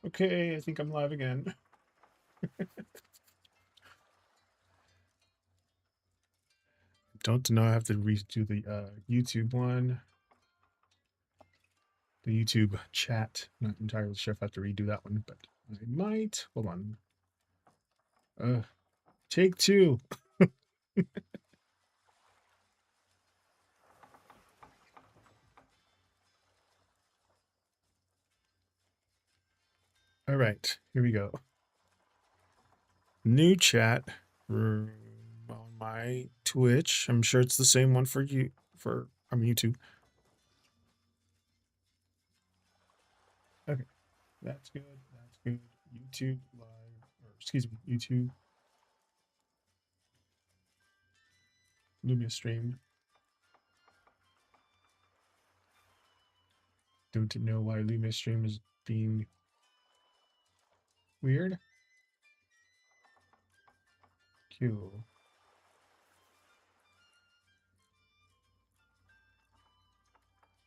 Okay, I think I'm live again. Don't know. I have to redo the YouTube one. The YouTube chat. Not entirely sure if I have to redo that one, but I might. Hold on. Take two. All right, here we go. New chat room on my Twitch. I'm sure it's the same one for you YouTube. Okay, that's good. That's good. YouTube live, or excuse me, YouTube Lumia stream. Don't know why Lumia stream is being weird. Cool.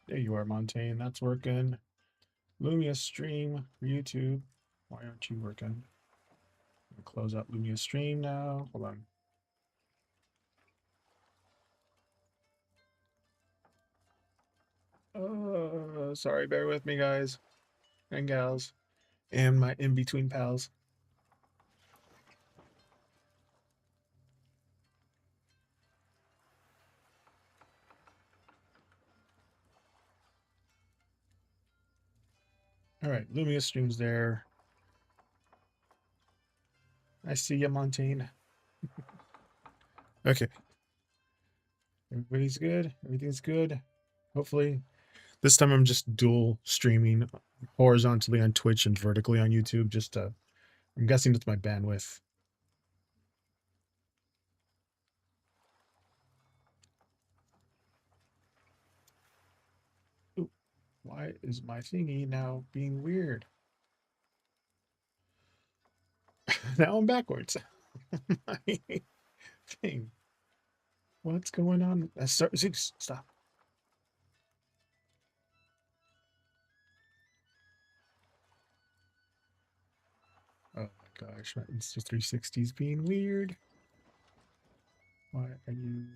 There you are, Montaigne. That's working. Lumia stream for YouTube. Why aren't you working? Close out Lumia stream now. Hold on. Sorry, bear with me, guys and gals, and my in-between pals. All right, Lumia stream's there. I see you, Montaigne. Okay. Everybody's good. Everything's good. Hopefully. This time I'm just dual streaming horizontally on Twitch and vertically on YouTube. Just I'm guessing that's my bandwidth. Ooh, why is my thingy now being weird? Now I'm backwards. My thing. What's going on? Stop. Oh my gosh, my Insta360 is being weird. Why are you?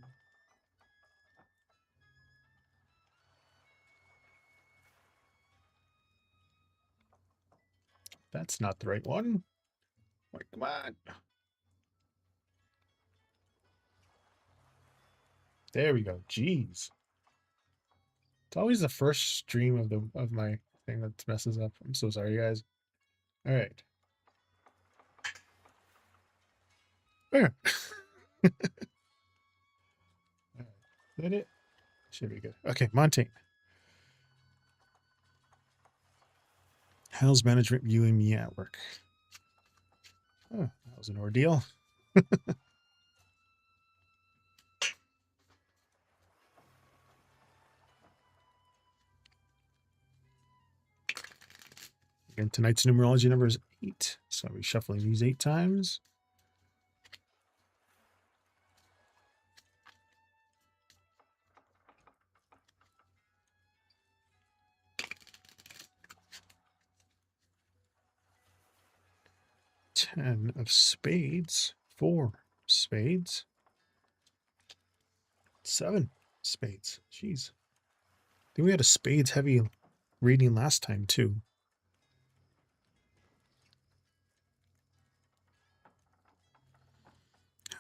That's not the right one. Like, come on. There we go. Jeez. It's always the first stream of my thing that messes up. I'm so sorry, guys. All right. There. All right. Is that it? Should be good. Okay, Montaigne. How's management viewing me at work? Oh, that was an ordeal. Again, tonight's numerology number is 8. So I'll be shuffling these 8 times. Ten of spades, 4 spades, 7 spades. Jeez. I think we had a spades heavy reading last time too.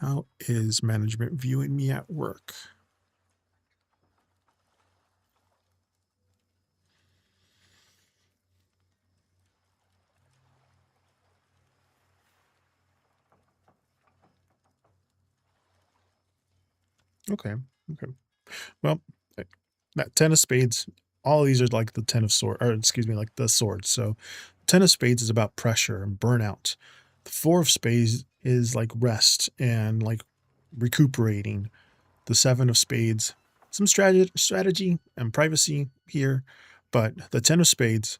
How is management viewing me at work? Okay. Okay. Well, that 10 of spades, all of these are like the 10 of swords, or excuse me, like the swords. So 10 of spades is about pressure and burnout. The 4 of spades is like rest and like recuperating. The 7 of spades, some strategy and privacy here. But the 10 of spades,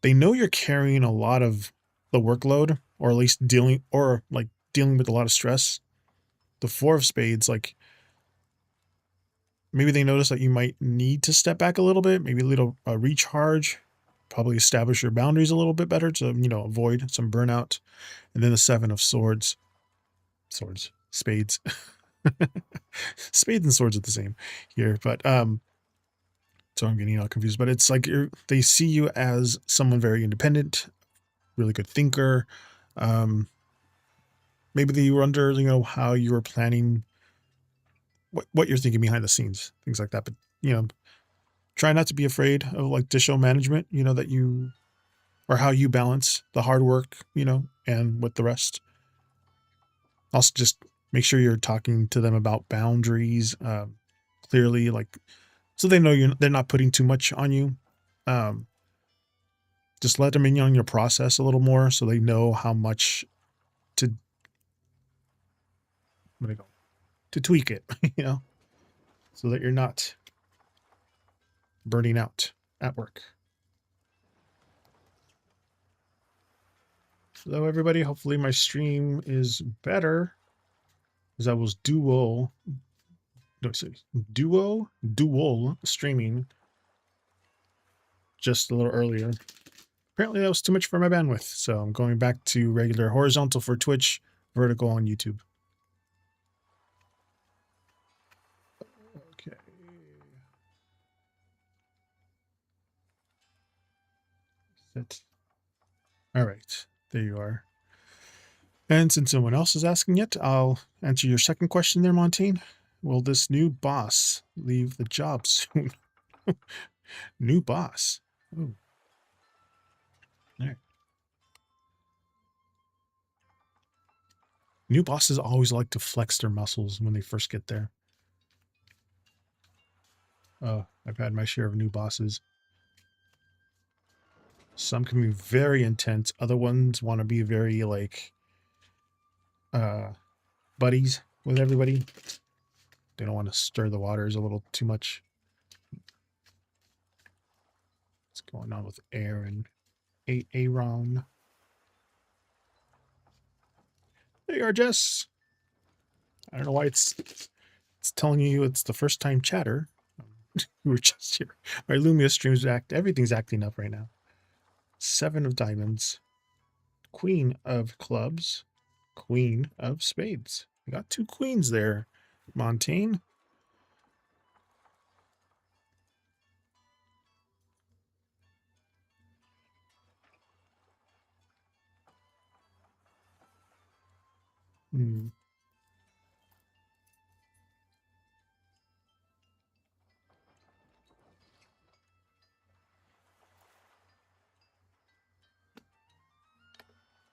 they know you're carrying a lot of the workload, or at least dealing with a lot of stress. The 4 of spades, like maybe they notice that you might need to step back a little bit, maybe a little recharge, probably establish your boundaries a little bit better to, avoid some burnout. And then the seven of swords, spades, spades and swords are the same here, but so I'm getting all confused. But it's like they see you as someone very independent, really good thinker. Um, maybe they wonder, how you were planning, what you're thinking behind the scenes, things like that. But try not to be afraid of like to show management, that you or how you balance the hard work, and with the rest. Also, just make sure you're talking to them about boundaries clearly, like so they know they're not putting too much on you. Um, just let them in on your process a little more, so they know how much to what do I go to tweak it, so that you're not burning out at work. So everybody, hopefully my stream is better, because I was dual streaming just a little earlier. Apparently that was too much for my bandwidth, so I'm going back to regular horizontal for Twitch, vertical on YouTube. Okay. Set. All right, there you are. And since no one else is asking yet, I'll answer your second question there, Montaigne. Will this new boss leave the job soon? New boss. Ooh. All right. New bosses always like to flex their muscles when they first get there. Oh, I've had my share of new bosses. Some can be very intense. Other ones want to be very like buddies with everybody. They don't want to stir the waters a little too much. What's going on with Aaron? Aaron. There you are, Jess. I don't know why it's telling you it's the first time chatter. We were just here. My Lumia streams everything's acting up right now. Seven of diamonds. Queen of clubs. Queen of spades. We got two queens there, Montaigne. Hmm.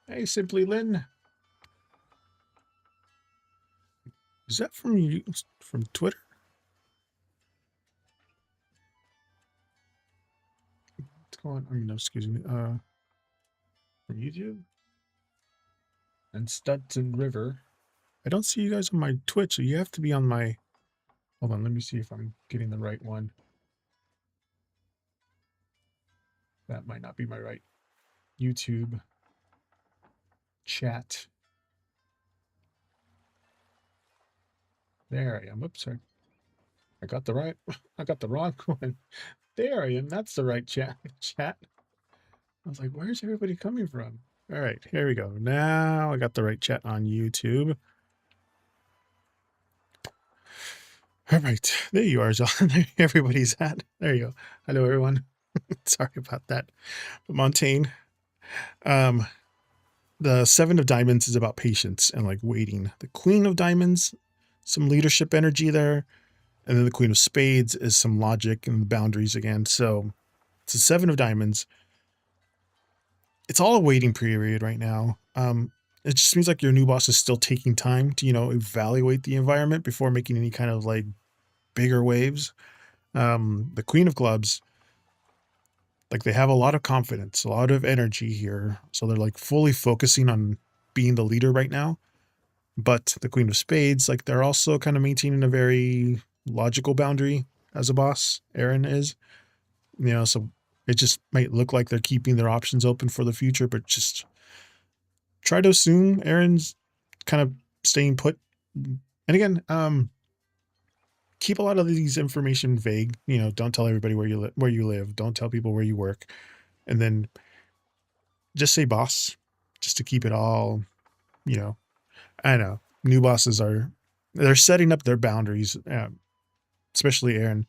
Hey, Simply Lynn. Is that from you? From Twitter? What's going on? No, excuse me. From YouTube? And Studson River. I don't see you guys on my Twitch, so you have to be on my... Hold on, let me see if I'm getting the right one. That might not be my right YouTube chat. There I am. Oops, sorry. I got the wrong one. There I am. That's the right chat. I was like, where's everybody coming from? All right, here we go. Now I got the right chat on YouTube. All right, there you are, John. There everybody's at. There you go. Hello, everyone. Sorry about that. But Montaigne, the seven of diamonds is about patience and like waiting. The queen of diamonds, some leadership energy there. And then the queen of spades is some logic and boundaries again. So it's a seven of diamonds. It's all a waiting period right now. It just seems like your new boss is still taking time to, evaluate the environment before making any kind of like bigger waves. The queen of clubs, like they have a lot of confidence, a lot of energy here. So they're like fully focusing on being the leader right now. But the queen of spades, like they're also kind of maintaining a very logical boundary as a boss. Aaron is, so it just might look like they're keeping their options open for the future, but just try to assume Aaron's kind of staying put. And again, keep a lot of these information vague. Don't tell everybody where you live. Don't tell people where you work. And then just say boss, just to keep it all, you know, I know new bosses they're setting up their boundaries, especially Aaron.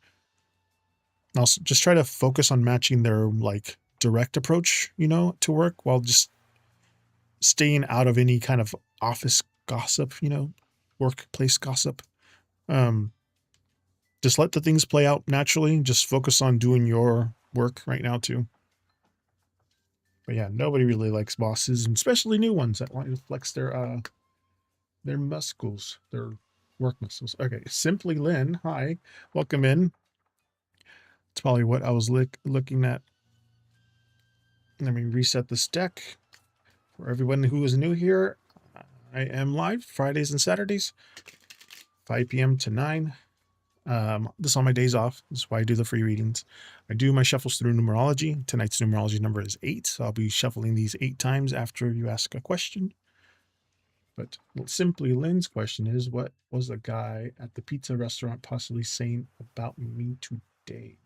Also, just try to focus on matching their like direct approach, to work while just staying out of any kind of office gossip, workplace gossip. Um, just let the things play out naturally. Just focus on doing your work right now too. But yeah, nobody really likes bosses, and especially new ones that want to flex their muscles, their work muscles. Okay, Simply Lynn, hi, welcome in. It's probably what I was looking at. Let me reset this deck for everyone who is new here. I am live Fridays and Saturdays, 5 p.m. to 9. This is on my days off. This is why I do the free readings. I do my shuffles through numerology. Tonight's numerology number is 8. So I'll be shuffling these 8 times after you ask a question. But Simply Lynn's question is, what was the guy at the pizza restaurant possibly saying about me today?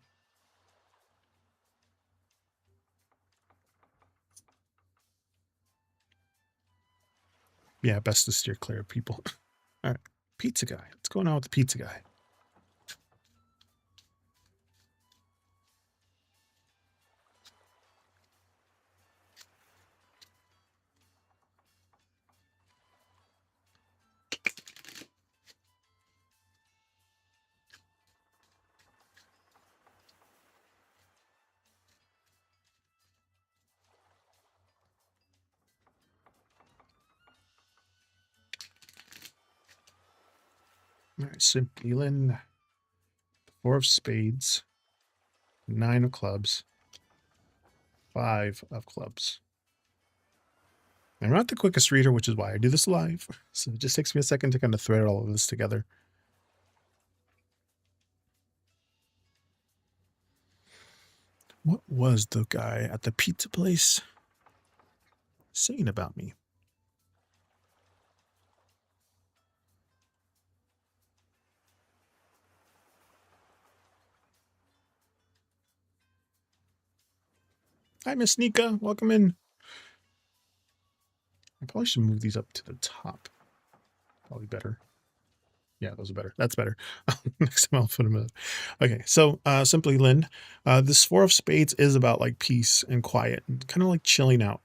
Yeah, best to steer clear of people. All right, pizza guy. What's going on with the pizza guy? All right, Simply Lynn. 4 of spades, 9 of clubs, 5 of clubs. I'm not the quickest reader, which is why I do this live. So it just takes me a second to kind of thread all of this together. What was the guy at the pizza place saying about me? Hi, Miss Nika. Welcome in. I probably should move these up to the top. Probably better. Yeah, those are better. That's better. Next time I'll put them in. Okay, so Simply Lynn, this 4 of spades is about like peace and quiet and kind of like chilling out.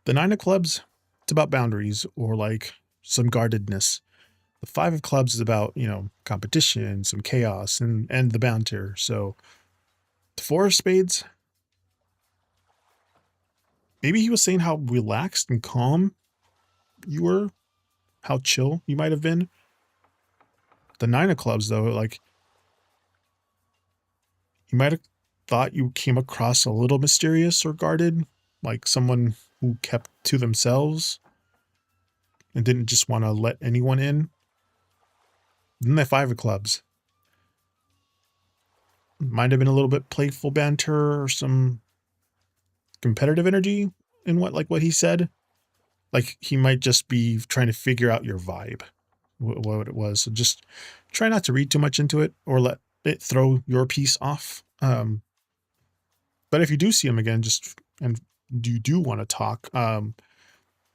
The 9 of clubs, it's about boundaries or like some guardedness. The 5 of clubs is about, competition, some chaos, and the banter. So the 4 of spades, maybe he was saying how relaxed and calm you were, how chill you might have been. The 9 of clubs, though, like, you might have thought you came across a little mysterious or guarded, like someone who kept to themselves and didn't just want to let anyone in. Then the 5 of clubs might have been a little bit playful banter or some competitive energy in what he said. Like he might just be trying to figure out your vibe, what it was. So just try not to read too much into it or let it throw your piece off. But if you do see him again, and you do want to talk,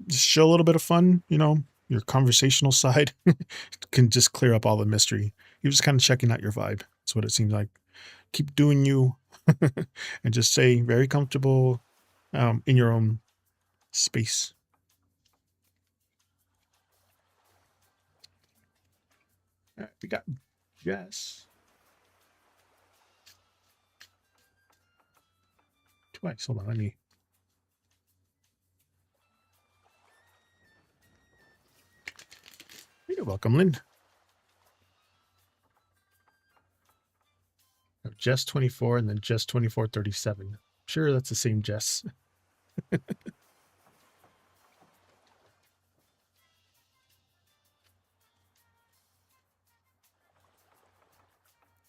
just show a little bit of fun, your conversational side can just clear up all the mystery. You're just kind of checking out your vibe. That's what it seems like. Keep doing you and just stay very comfortable in your own space. All right, we got Jess. Twice. Hold on, let me. You're welcome, Lynn. Jess 24 and then Jess 2437. Sure, that's the same Jess.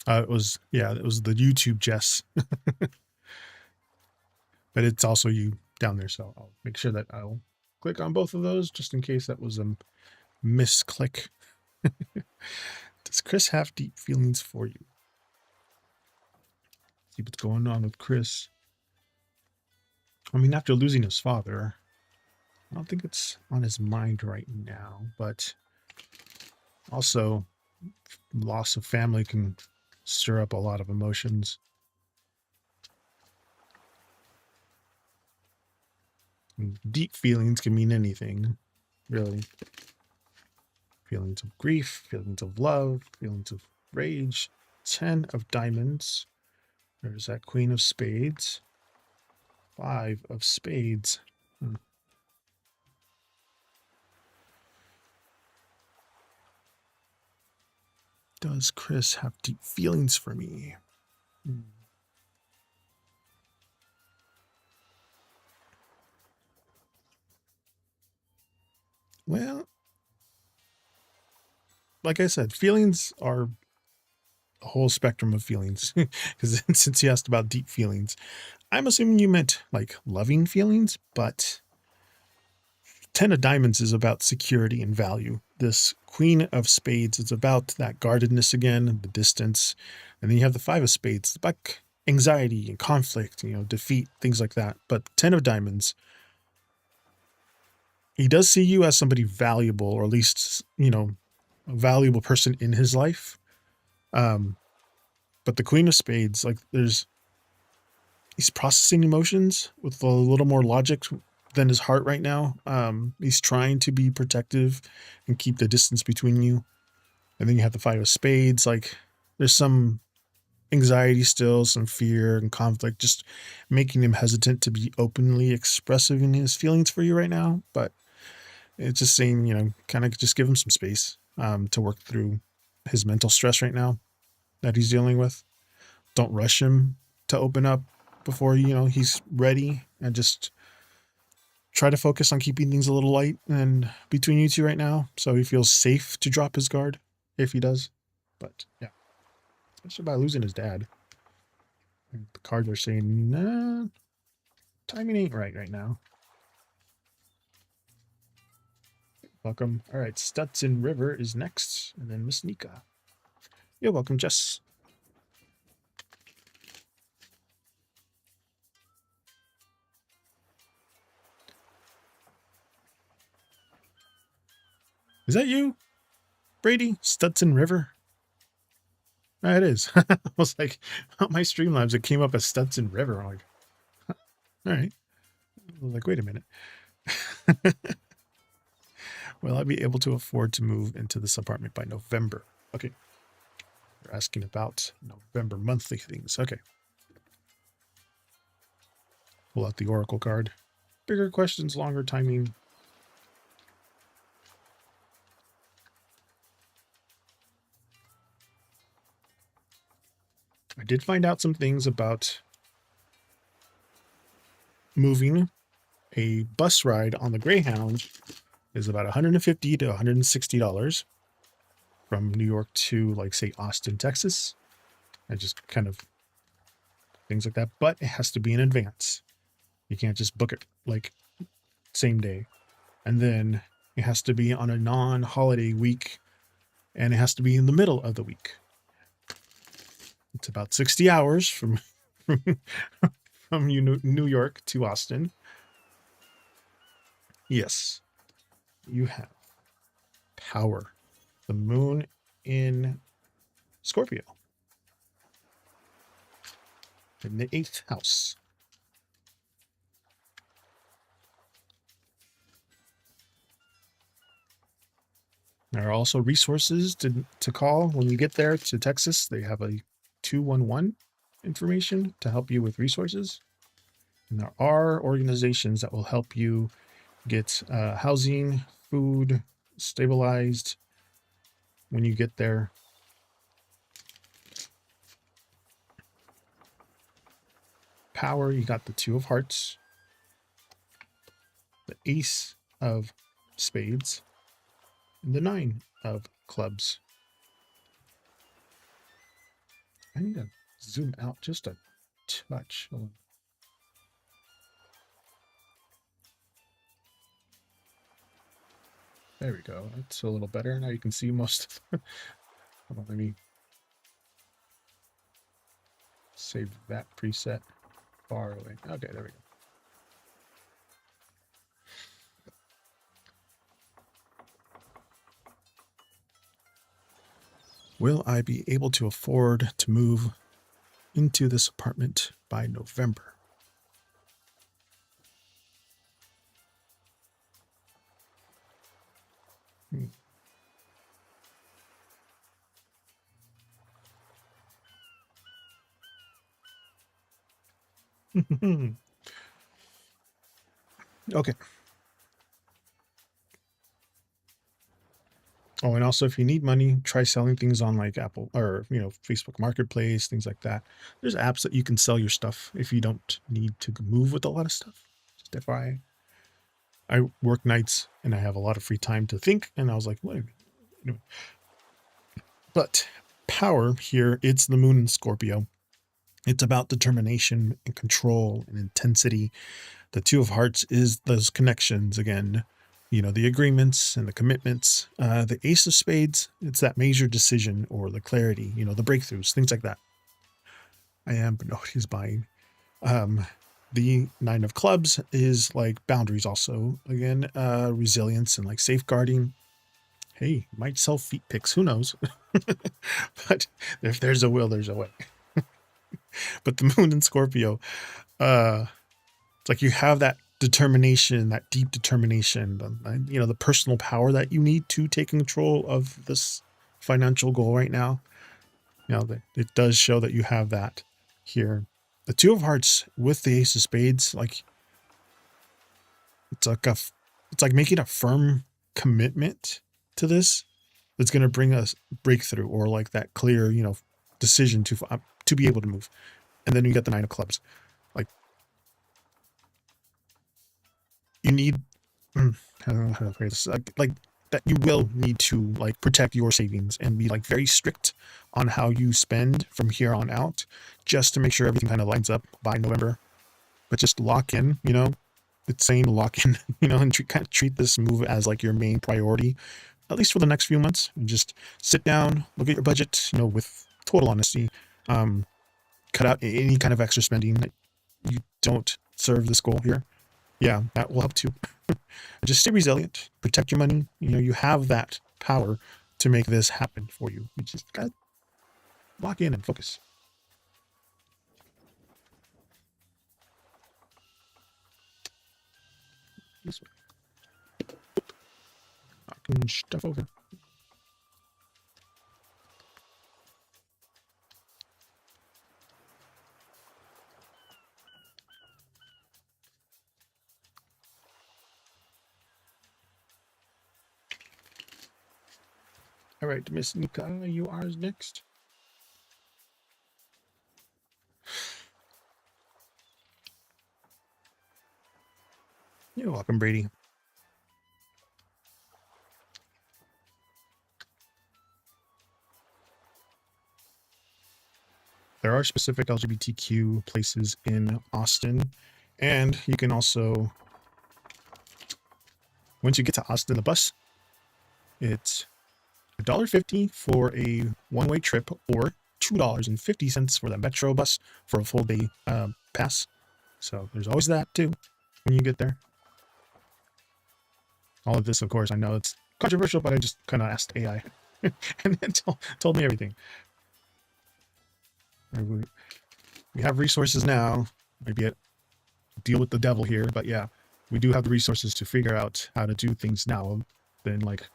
It was the YouTube Jess, but it's also you down there. So I'll make sure that I'll click on both of those just in case that was a misclick. Does Chris have deep feelings for you? See what's going on with Chris. I mean, after losing his father, I don't think it's on his mind right now, but also loss of family can stir up a lot of emotions. And deep feelings can mean anything, really. Feelings of grief, feelings of love, feelings of rage. 10 of diamonds. There's that queen of spades. 5 of spades. Does Chris have deep feelings for me? Well, like I said, feelings are a whole spectrum of feelings. Because since you asked about deep feelings, I'm assuming you meant like loving feelings, but 10 of diamonds is about security and value. This queen of spades is about that guardedness again, the distance. And then you have the 5 of spades, it's about anxiety and conflict, defeat, things like that. But 10 of diamonds, he does see you as somebody valuable, or at least, a valuable person in his life. But the queen of spades, like he's processing emotions with a little more logic than his heart right now. He's trying to be protective and keep the distance between you. And then you have the 5 of spades. Like there's some anxiety still, some fear and conflict, just making him hesitant to be openly expressive in his feelings for you right now. But it's just saying, kind of just give him some space to work through his mental stress right now that he's dealing with. Don't rush him to open up before, he's ready, and just try to focus on keeping things a little light and between you two right now, so he feels safe to drop his guard if he does. But yeah, especially by losing his dad. And the cards are saying, nah, timing ain't right now. Welcome. All right, Stutson River is next, and then Miss Nika. You're welcome, Jess. Is that you, Brady? Stutson River? It is. I was like, on my Streamlabs, it came up as Stutson River. I'm like, huh, all right. I was like, wait a minute. Will I be able to afford to move into this apartment by November? Okay. You're asking about November monthly things. Okay. Pull out the Oracle card. Bigger questions, longer timing. I did find out some things about moving. A bus ride on the Greyhound is about $150 to $160 from New York to, like, say, Austin, Texas. And just kind of things like that. But it has to be in advance. You can't just book it like same day. And then it has to be on a non-holiday week, and it has to be in the middle of the week. It's about 60 hours from from New York to Austin. Yes, you have power. The moon in Scorpio, in the 8th house. There are also resources to call when you get there to Texas. They have a 211 information to help you with resources. And there are organizations that will help you get housing, food, stabilized when you get there. Power, you got the 2 of hearts, the ace of spades, and the 9 of clubs. I need to zoom out just a touch. There we go. That's a little better. Now you can see most of them. Hold on, let me save that preset far away. Okay, there we go. Will I be able to afford to move into this apartment by November? Okay. Oh, and also if you need money, try selling things on like Apple or, Facebook Marketplace, things like that. There's apps that you can sell your stuff if you don't need to move with a lot of stuff. Just FYI. I work nights and I have a lot of free time to think, and I was like, what? But power here, it's the moon in Scorpio. It's about determination and control and intensity. The Two of Hearts is those connections again, the agreements and the commitments. The Ace of Spades, it's that major decision or the clarity, the breakthroughs, things like that. I am, but nobody's buying. The Nine of Clubs is like boundaries also. Again, resilience and like safeguarding. Hey, might sell feet pics, who knows? But if there's a will, there's a way. But the moon in Scorpio, it's like you have that determination, that deep determination, the personal power that you need to take control of this financial goal right now. That it does show that you have that here. The Two of Hearts with the Ace of Spades, like it's like making a firm commitment to this that's going to bring us breakthrough or like that clear, decision to be able to move. And then you get the Nine of Clubs. Like you need, I don't know how to phrase this, like that you will need to like protect your savings and be like very strict on how you spend from here on out, just to make sure everything kind of lines up by November. But just lock in, it's saying lock in, and kind of treat this move as like your main priority, at least for the next few months. And just sit down, look at your budget, with total honesty. Cut out any kind of extra spending that you don't serve this goal here. Yeah, that will help too. Just stay resilient, protect your money. You have that power to make this happen for you. You just gotta lock in and focus. This way. Knocking stuff over. All right, Miss Nika, you are next. You're welcome, Brady. There are specific LGBTQ places in Austin, and you can also, once you get to Austin, the bus, it's $1.50 for a one-way trip or $2.50 for the Metro bus for a full day pass. So there's always that too when you get there. All of this, of course, I know it's controversial, but I just kind of asked AI and it told me everything. We have resources now. Maybe deal with the devil here, but yeah, we do have the resources to figure out how to do things now than like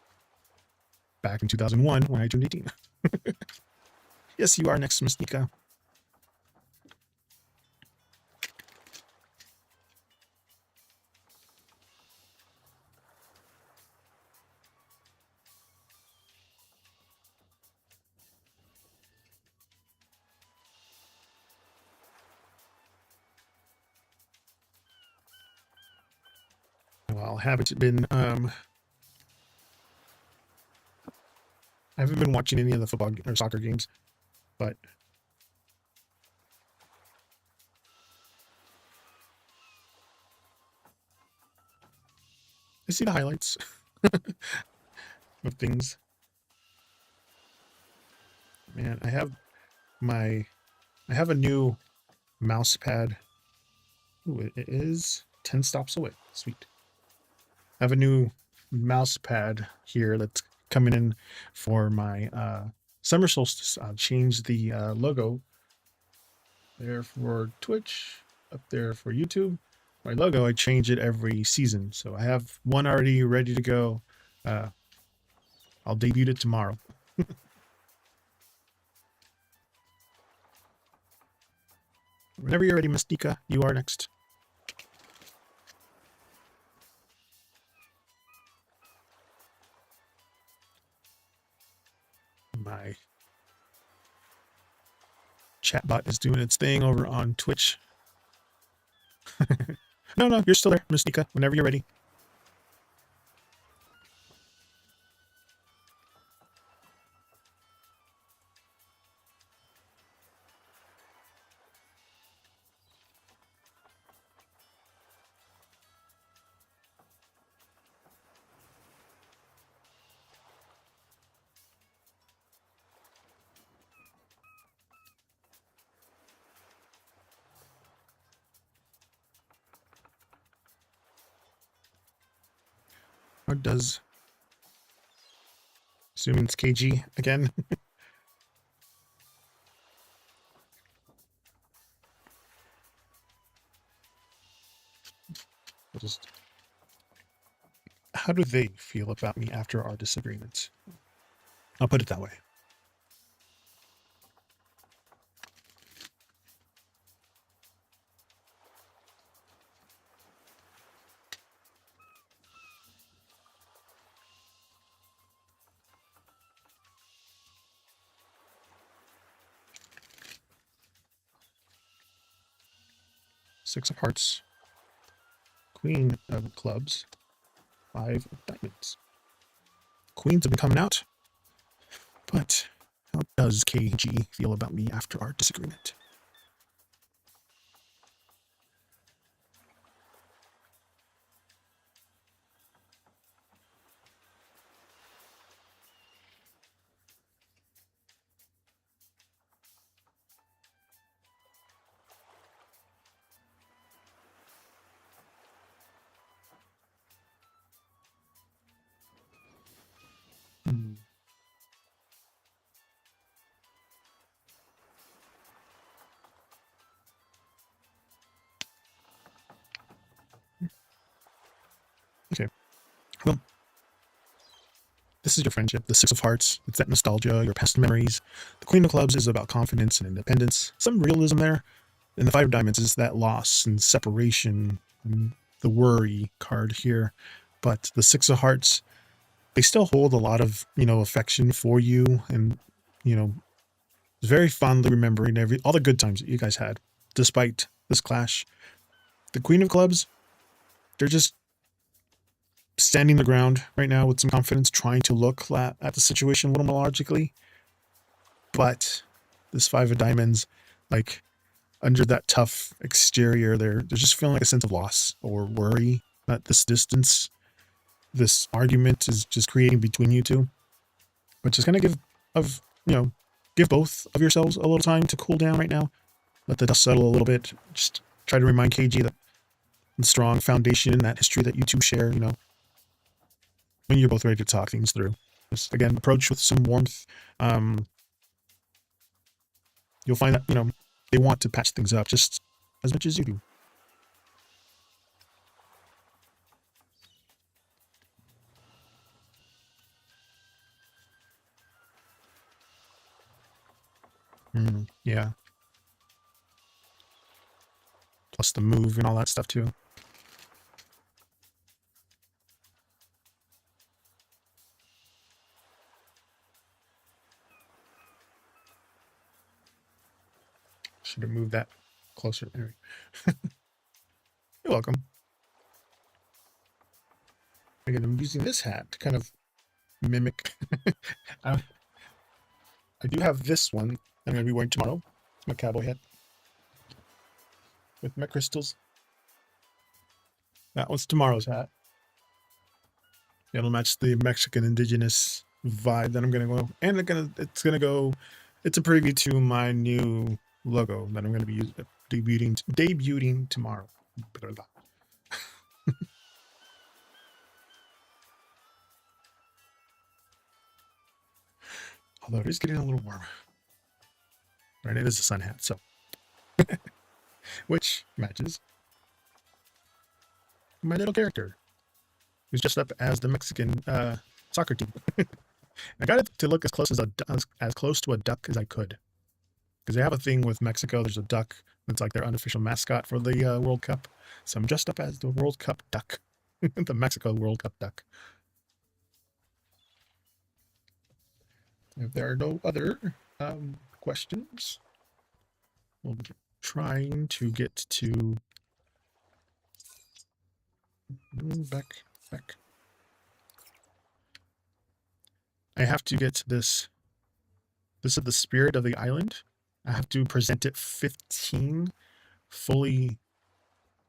back in 2001 when I turned 18. Yes, you are next, Miss Nika. Well, haven't been I haven't been watching any of the football or soccer games, but I see the highlights of things. Man, I have a new mouse pad. Ooh, it is 10 stops away. Sweet. I have a new mouse pad here that's coming in for my summer solstice, I'll change the logo there for Twitch, up there for YouTube. My logo, I change it every season. So I have one already ready to go. Uh, I'll debut it tomorrow. Whenever you're ready, Mystica, you are next. My chatbot is doing its thing over on Twitch. No, you're still there, Mystica, whenever you're ready. Or does, assuming it's KG again. Just, how do they feel about me after our disagreements? I'll put it that way. Six of hearts, queen of clubs, five of diamonds. Queens have been coming out, but how does KG feel about me after our disagreement? Hmm. Okay, well, this is your friendship, the Six of Hearts. It's that nostalgia, your past memories. The Queen of Clubs is about confidence and independence. Some realism there. And the Five of Diamonds is that loss and separation and the worry card here. But the Six of Hearts, they still hold a lot of, affection for you and, you know, very fondly remembering all the good times that you guys had, despite this clash. The Queen of Clubs, they're just standing the ground right now with some confidence, trying to look at the situation a little more logically. But this Five of Diamonds, like under that tough exterior, they're just feeling like a sense of loss or worry that this distance, this argument is just creating between you two, which is going to give both of yourselves a little time to cool down right now. Let the dust settle a little bit. Just try to remind KG that the strong foundation in that history that you two share, when you're both ready to talk things through. Just, again, approach with some warmth. You'll find that, they want to patch things up just as much as you do. Yeah. Plus the move and all that stuff too. Should have moved that closer. Anyway. You're welcome. Again, I'm using this hat to kind of mimic. I do have this one I'm going to be wearing tomorrow. It's my cowboy hat with my crystals. That was tomorrow's hat. It'll match the Mexican indigenous vibe that I'm going to go. And it's a preview to my new logo that I'm going to be debuting tomorrow. Although it is getting a little warm. Right, it is a sun hat, so which matches my little character, who's dressed up as the Mexican soccer team. I got it to look as close as close to a duck as I could, because they have a thing with Mexico. There's a duck that's like their unofficial mascot for the World Cup. So I'm dressed up as the World Cup duck, the Mexico World Cup duck. If there are no other questions, we'll be trying to get to back. I have to get this. This is the spirit of the island. I have to present it 15 fully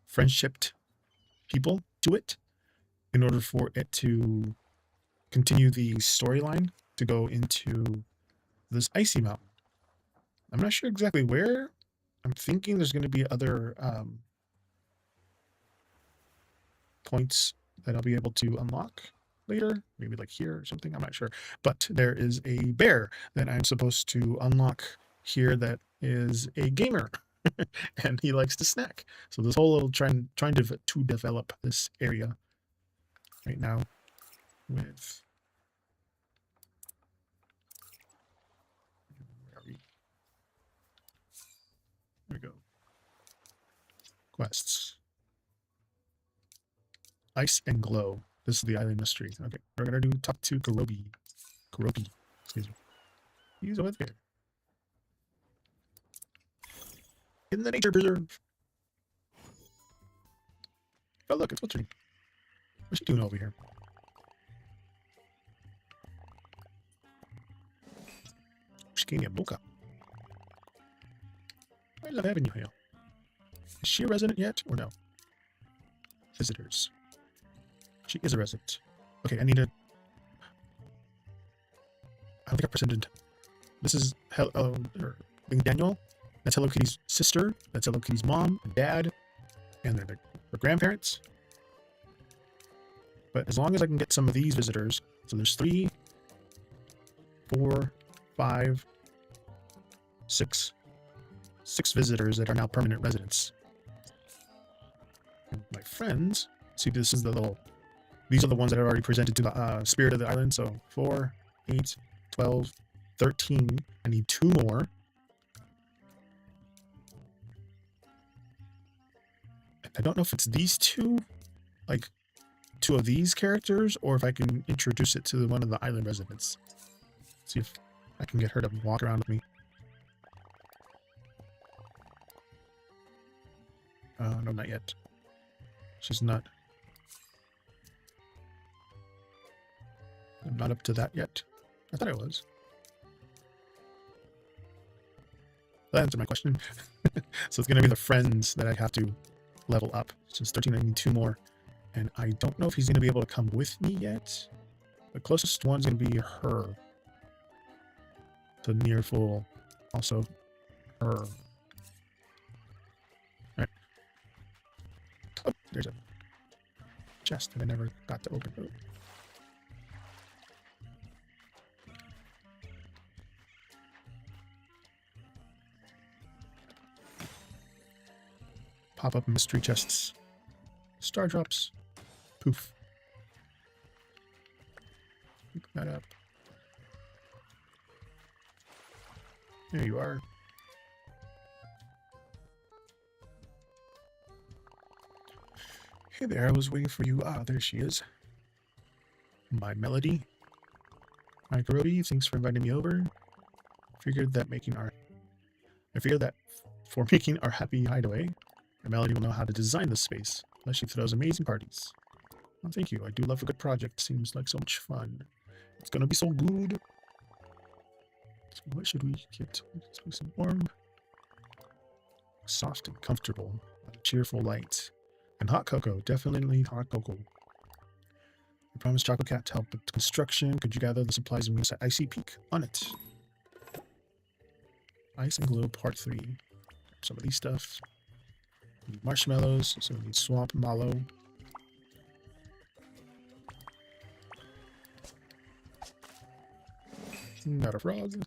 friendshipped people to it in order for it to continue the storyline to go into this icy mountain. I'm not sure exactly where. I'm thinking there's going to be other points that I'll be able to unlock later, maybe like here or something, I'm not sure. But there is a bear that I'm supposed to unlock here that is a gamer and he likes to snack. So this whole little trying to develop this area right now with there we go. Quests. Ice and glow. This is the island mystery. Okay, we're gonna talk to Kurobi. Excuse me. He's over there. In the nature preserve. Oh look, it's what's her name? What's she doing over here? HKIA Boca. I love having you here. Is she a resident yet or no? Visitors. She is a resident. Okay, I need to. I don't think I presented. This is Daniel. That's Hello Kitty's sister. That's Hello Kitty's mom and dad, and their grandparents. But as long as I can get some of these visitors, so there's 3, 4, 5, 6 visitors that are now permanent residents. And my friends, see, this is the little. These are the ones that are already presented to the spirit of the island. So 4, 8, 12, 13. I need 2 more. I don't know if it's these 2, like 2 of these characters, or if I can introduce it to one of the island residents. See if I can get her to walk around with me. No, not yet. She's not. I'm not up to that yet. I thought I was. That answered my question. So it's going to be the friends that I have to level up. Since 13, I need 2 more. And I don't know if he's going to be able to come with me yet. The closest one's going to be her. The near full. Also, her. Alright. Oh, there's a chest that I never got to open. Oh. Pop-up mystery chests. Star drops. Poof. Pick that up. There you are. Hey there, I was waiting for you. Ah, there she is. My Melody. Hi, Grody. Thanks for inviting me over. I figured that for making our happy hideaway, Melody will know how to design this space. Plus, she throws amazing parties. Well, thank you. I do love a good project. Seems like so much fun. It's gonna be so good. So what should we get? Let's some warm, soft and comfortable, a cheerful light, and hot cocoa. Definitely hot cocoa. I promised Chocolate Cat to help with construction. Could you gather the supplies and meet us at Icy Peak? On it. Ice and Glow Part 3. Some of these stuff. We need marshmallows, so we need swamp mallow. Got a frog.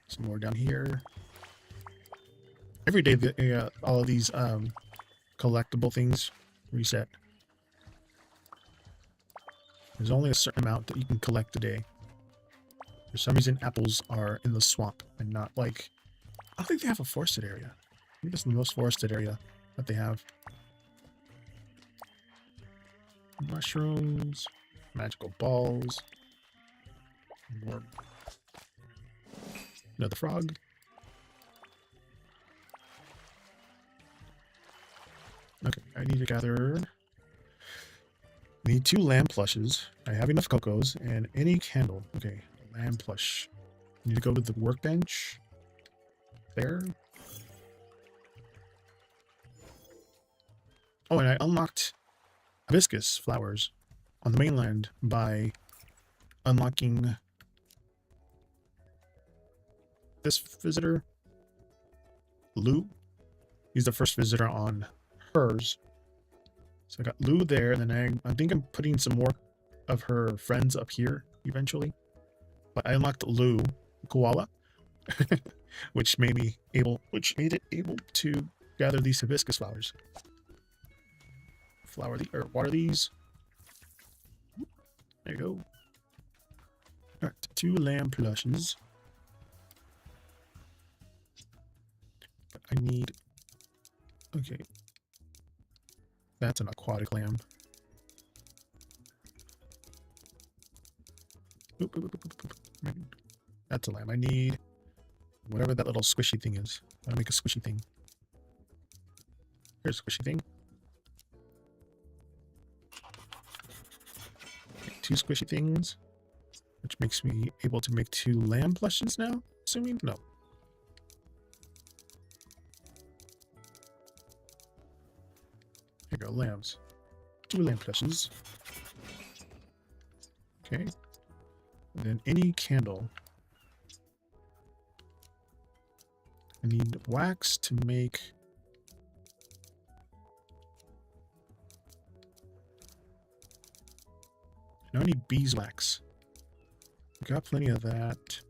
Some more down here. Every day, all of these collectible things reset. There's only a certain amount that you can collect a day. For some reason, apples are in the swamp and not like... I don't think they have a forested area. I think it's the most forested area that they have. Mushrooms, magical balls, more. Another frog. Okay, I need to gather. I need 2 lamb plushes. I have enough cocos and any candle. Okay, lamb plush. I need to go to the workbench. There. Oh, and I unlocked hibiscus flowers on the mainland by unlocking this visitor, Lou. He's the first visitor on hers. So I got Lou there, and then I think I'm putting some more of her friends up here eventually. But I unlocked Lou, koala, which made it able to gather these hibiscus flowers. Water these. There you go. Alright, 2 lamb plushes. But I need... Okay. That's an aquatic lamb. That's a lamb. I need whatever that little squishy thing is. I'll make a squishy thing. Here's a squishy thing. 2 squishy things, which makes me able to make 2 lamb plushes now, assuming? No. Here you go, lambs. 2 lamb plushes. Okay. And then any candle. I need wax to make... I need beeswax. Got plenty of that.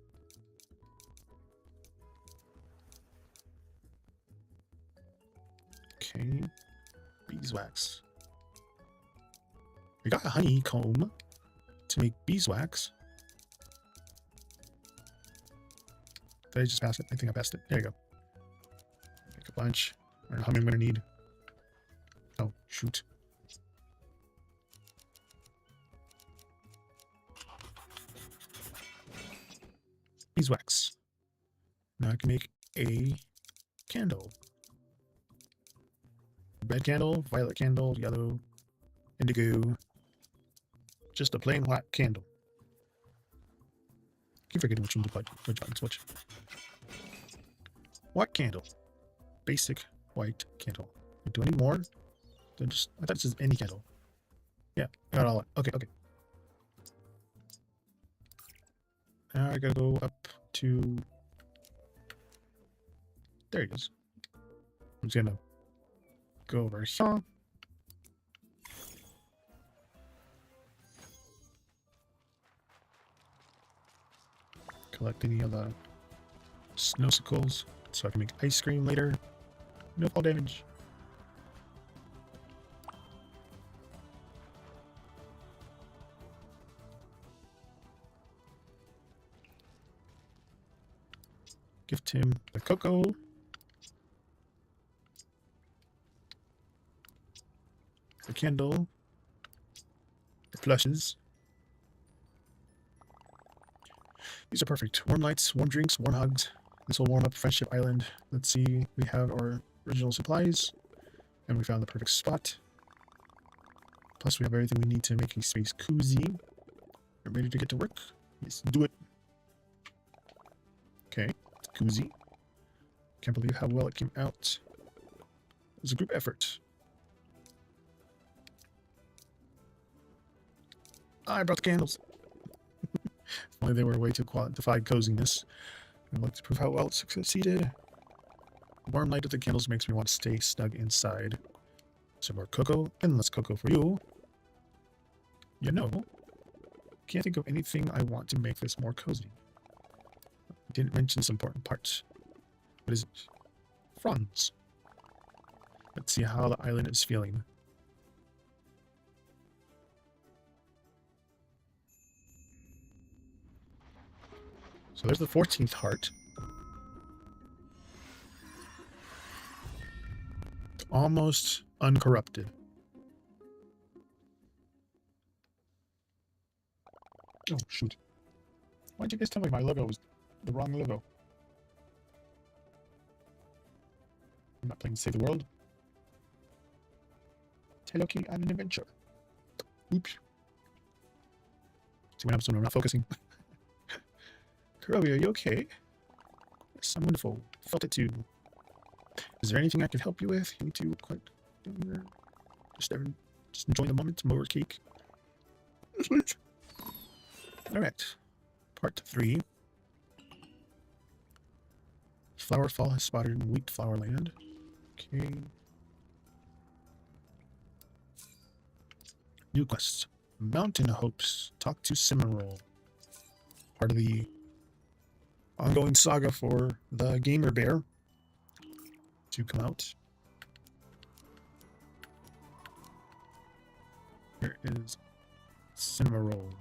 Okay. Beeswax. We got a honeycomb to make beeswax. Did I just pass it? I think I passed it. There you go. Make a bunch. I don't know how many I'm going to need. Oh, shoot. Beeswax. Now I can make a candle. Red candle, violet candle, yellow, indigo. Just a plain white candle. Keep forgetting which one to put. Which. White candle. Basic white candle. Do I need more? I thought it says any candle. Yeah, I got all that. Okay. Now I gotta go up to... There it is. I'm just gonna go over here. Collect any of the snowsicles so I can make ice cream later. No fall damage. Gift him the cocoa. The candle. The plushes. These are perfect. Warm lights, warm drinks, warm hugs. This will warm up Friendship Island. Let's see. We have our original supplies. And we found the perfect spot. Plus we have everything we need to make a space cozy. We're ready to get to work. Let's do it. Okay. Koozie. Can't believe how well it came out. It was a group effort. I brought the candles. If only they were a way to quantify coziness. I'd like to prove how well it succeeded. The warm light of the candles makes me want to stay snug inside. Some more cocoa. Endless cocoa for you. You know. Can't think of anything I want to make this more cozy. Didn't mention some important parts. What is it? Fronds. Let's see how the island is feeling. So there's the 14th heart. Almost uncorrupted. Oh, shoot. Why'd you guys tell me my logo was the wrong logo? I'm not playing Save the World. Hello Kitty on an adventure. Oops. See what happens when I'm not focusing. Kurobi, are you okay? Yes, I'm wonderful. Felt it too. Is there anything I can help you with? You need to quite just enjoy the moment. More cake. Alright. Part 3. Flower fall has spotted in wheat flower land. Okay. New quest. Mountain Hopes. Talk to Cimarron. Part of the ongoing saga for the Gamer Bear to come out. Here is Cimarron.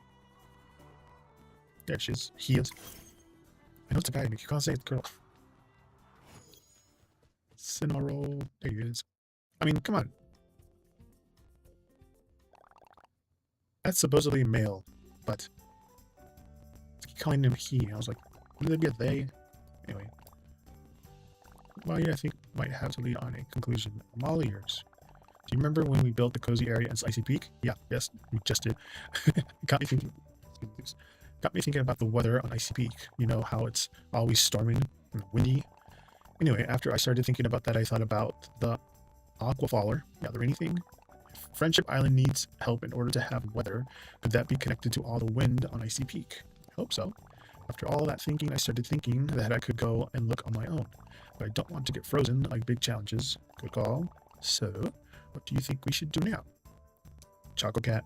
There she is. He is. I know it's a guy, but you can't say it's a girl. Cimarron. There he is. I mean, come on. That's supposedly male, but I keep calling him he. I was like, wouldn't it be a they? Anyway. Well, yeah, I think might have to lead on a conclusion. I'm all ears. Do you remember when we built the cozy area at Icy Peak? Yeah, yes, we just did. Got me thinking about the weather on Icy Peak. You know how it's always storming and windy. Anyway, after I started thinking about that, I thought about the Aquafaller. Yeah, the rainy thing. If Friendship Island needs help in order to have weather, could that be connected to all the wind on Icy Peak? I hope so. After all that thinking, I started thinking that I could go and look on my own. But I don't want to get frozen like big challenges. Good call. So, what do you think we should do now? Choco Cat.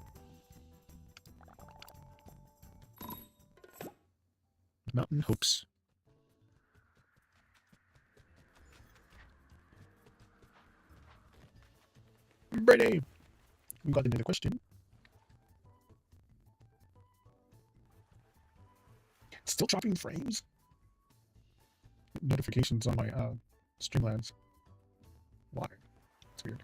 Mountain Hopes. Brady! We got into the question. Still dropping frames? Notifications on my Streamlabs. Why? It's weird.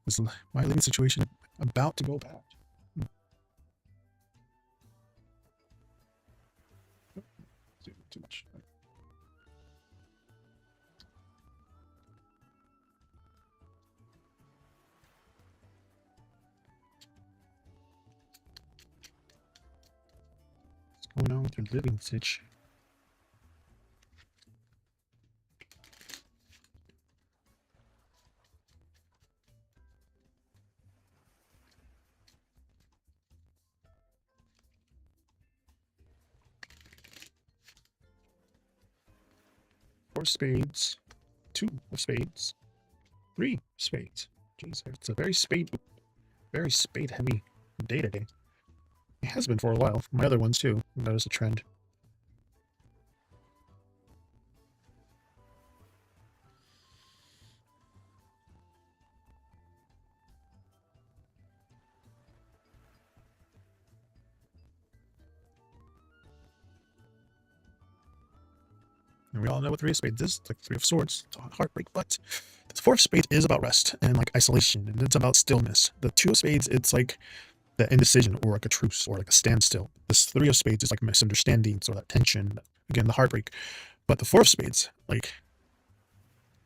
This is my living situation about to go bad. Too much. What's going on with your living situation? Four spades, 2 of spades, 3 spades. Jeez, it's a very spade heavy day today. It has been for a while. My other ones too. I noticed a trend. And we all know what 3 of spades is. It's like 3 of swords. It's on heartbreak, but the 4 of spades is about rest and like isolation, and it's about stillness. The 2 of spades, it's like the indecision or like a truce or like a standstill. This 3 of spades is like misunderstandings or that tension, again, the heartbreak. But the 4 of spades, like,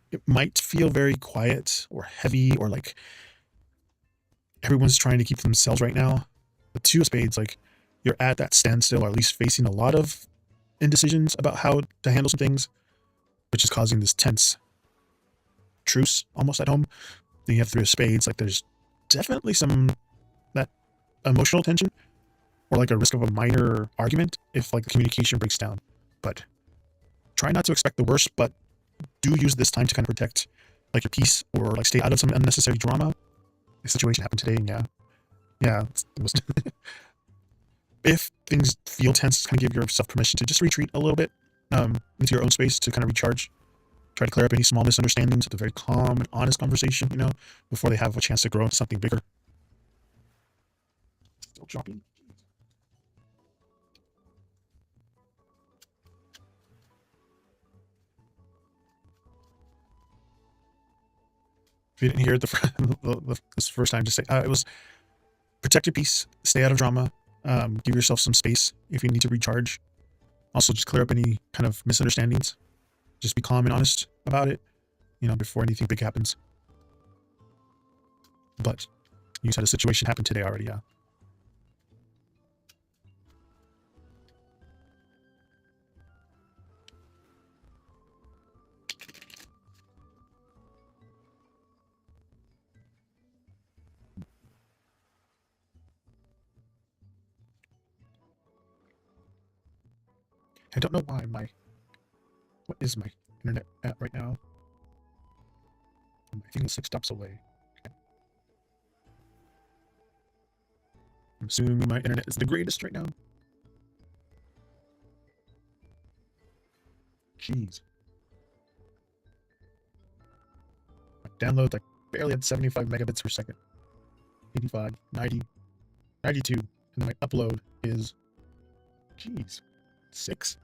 it might feel very quiet or heavy or like everyone's trying to keep to themselves right now. The 2 of spades, like, you're at that standstill or at least facing a lot of indecisions about how to handle some things, which is causing this tense truce almost at home. Then you have 3 of spades, like there's definitely some that emotional tension or like a risk of a minor argument if like the communication breaks down. But try not to expect the worst, but do use this time to kind of protect like your peace or like stay out of some unnecessary drama. The situation happened today, and yeah, it was If things feel tense, kind of give yourself permission to just retreat a little bit into your own space to kind of recharge. Try to clear up any small misunderstandings with a very calm and honest conversation, before they have a chance to grow into something bigger. Still dropping. If you didn't hear it this first time, just say it was protect your peace, stay out of drama, give yourself some space if you need to recharge. Also, just clear up any kind of misunderstandings. Just be calm and honest about it, before anything big happens. But you just had a situation happen today already, yeah. I don't know why what is my internet at right now? I think it's 6 stops away. Okay. I'm assuming my internet is the greatest right now. Jeez. My download, barely at 75 megabits per second. 85, 90, 92. And then my upload is, jeez, 6.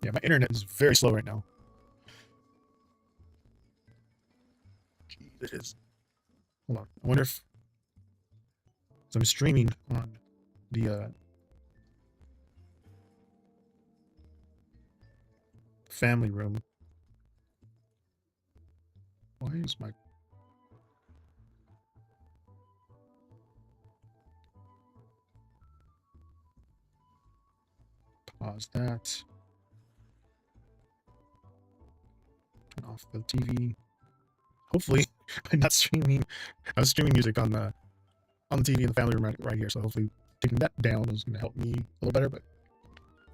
Yeah, my internet is very slow right now. Jeez, it is. Hold on. I wonder if... So I'm streaming on the family room. Why is my... Pause that. Turn off the TV. Hopefully, I'm not streaming. I was streaming music on the TV in the family room right here, so hopefully taking that down is going to help me a little better, but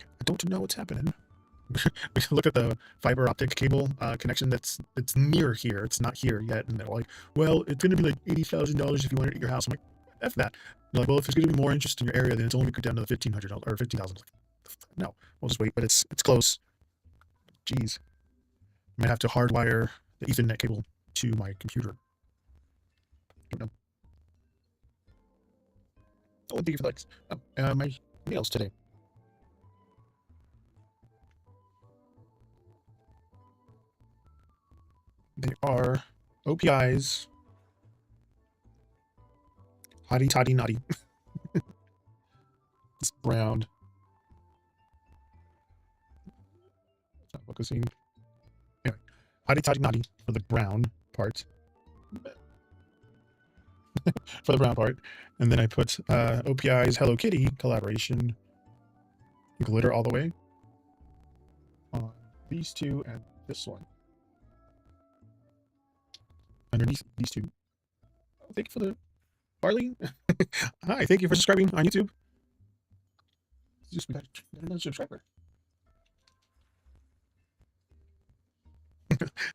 I don't know what's happening. We look at the fiber optic cable connection it's near here. It's not here yet, and they're like, well, it's going to be like $80,000 if you want it at your house. I'm like, F that. They're like, well, if it's going to be more interest in your area, then it's only going to go down to the $1,500 or $50,000. No, we'll just wait, but it's close. Jeez. I might have to hardwire the Ethernet cable to my computer. Don't know. Oh, thank you for the likes. Oh, my nails today. They are OPIs. Hottie toddy naughty. It's brown. It's not focusing. Anyway, hottie toddy naughty for the brown part. For the brown part. And then I put OPI's Hello Kitty collaboration glitter all the way on these two and this one. Underneath these two. Oh, thank you for the barley. Hi, thank you for subscribing on YouTube. We got another subscriber.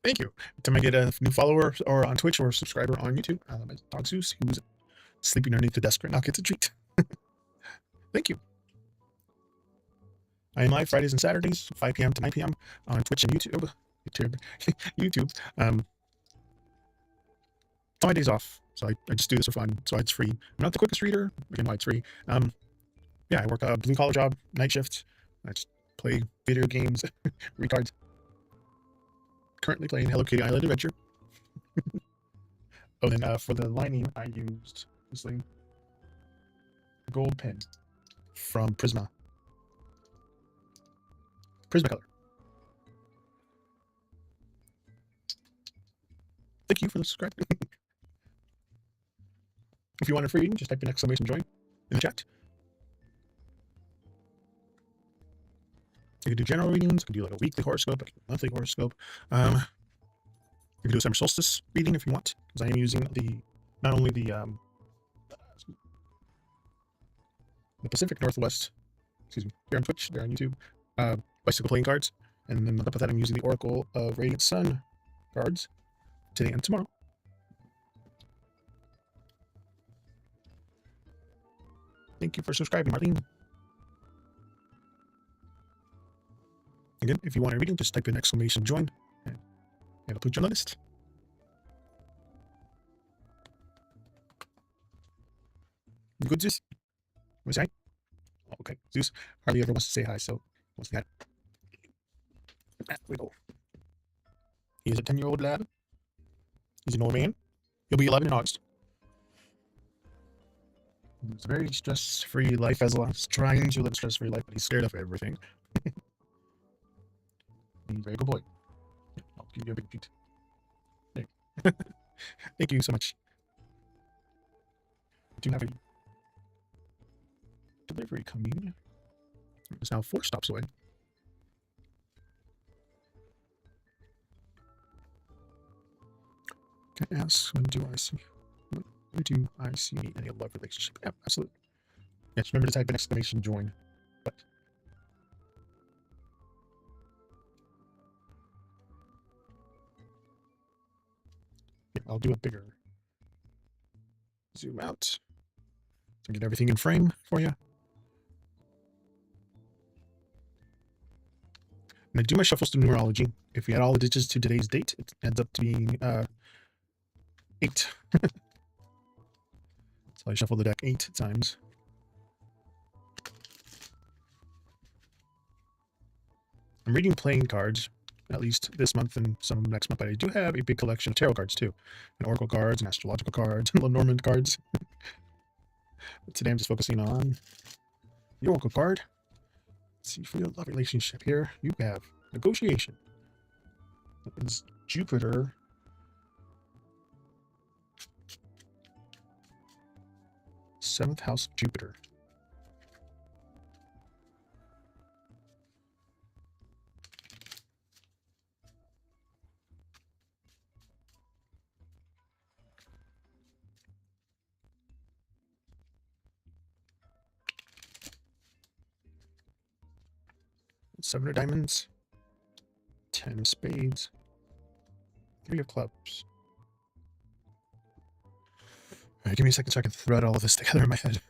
Thank you. Time I get a new follower or on Twitch or subscriber on YouTube, my dog Zeus, who's sleeping underneath the desk right now, gets a treat. Thank you. I am live Fridays and Saturdays, 5 p.m. to 9 p.m. on Twitch and YouTube. YouTube. It's all my days off, so I just do this for fun. So it's free. I'm not the quickest reader. Again, why it's free. Yeah, I work a blue collar job, night shift. I just play video games, retards. Currently playing Hello Kitty Island Adventure. Oh, then for the lining, I used this thing, gold pen from Prisma. Prismacolor. Thank you for the subscribe. If you want a free reading, just type in exclamation join in the chat. You can do general readings. You can do like a weekly horoscope, like a monthly horoscope. You can do a summer solstice reading if you want, because I am using not only the Pacific Northwest, excuse me, here on Twitch, there on YouTube, bicycle playing cards, and then on top of that, I'm using the Oracle of Radiant Sun cards today and tomorrow. Thank you for subscribing, Marlene. Again, if you want a reading, just type in !join and it'll put you on the list. You good, Zeus? Was hi? Oh, okay, Zeus hardly ever wants to say hi, so what's that? There we go. He's a 10-year-old lad. He's an old man. He'll be 11 in August. It's a very stress-free life, as well as trying to live a stress-free life, but he's scared of everything. He's a very good boy. I'll give you a big treat. There. Thank you so much. I do have a delivery coming. It's now 4 stops away. Can I ask, when do I see any love relationship? Yeah, absolutely. Yeah, just remember to type in !join. But yeah, I'll do a bigger zoom out to get everything in frame for you. And I do my shuffles to numerology. If we add all the digits to today's date, it ends up to being 8. So I shuffle the deck 8 times. I'm reading playing cards, at least this month and some next month, but I do have a big collection of tarot cards too, and oracle cards, and astrological cards, and Lenormand cards. But today I'm just focusing on the oracle card. Let's see, for your love relationship here, you have negotiation. It's Jupiter. Seventh house of Jupiter. Seven of diamonds, 10 of spades, 3 of clubs. All right, give me a second so I can thread all of this together in my head.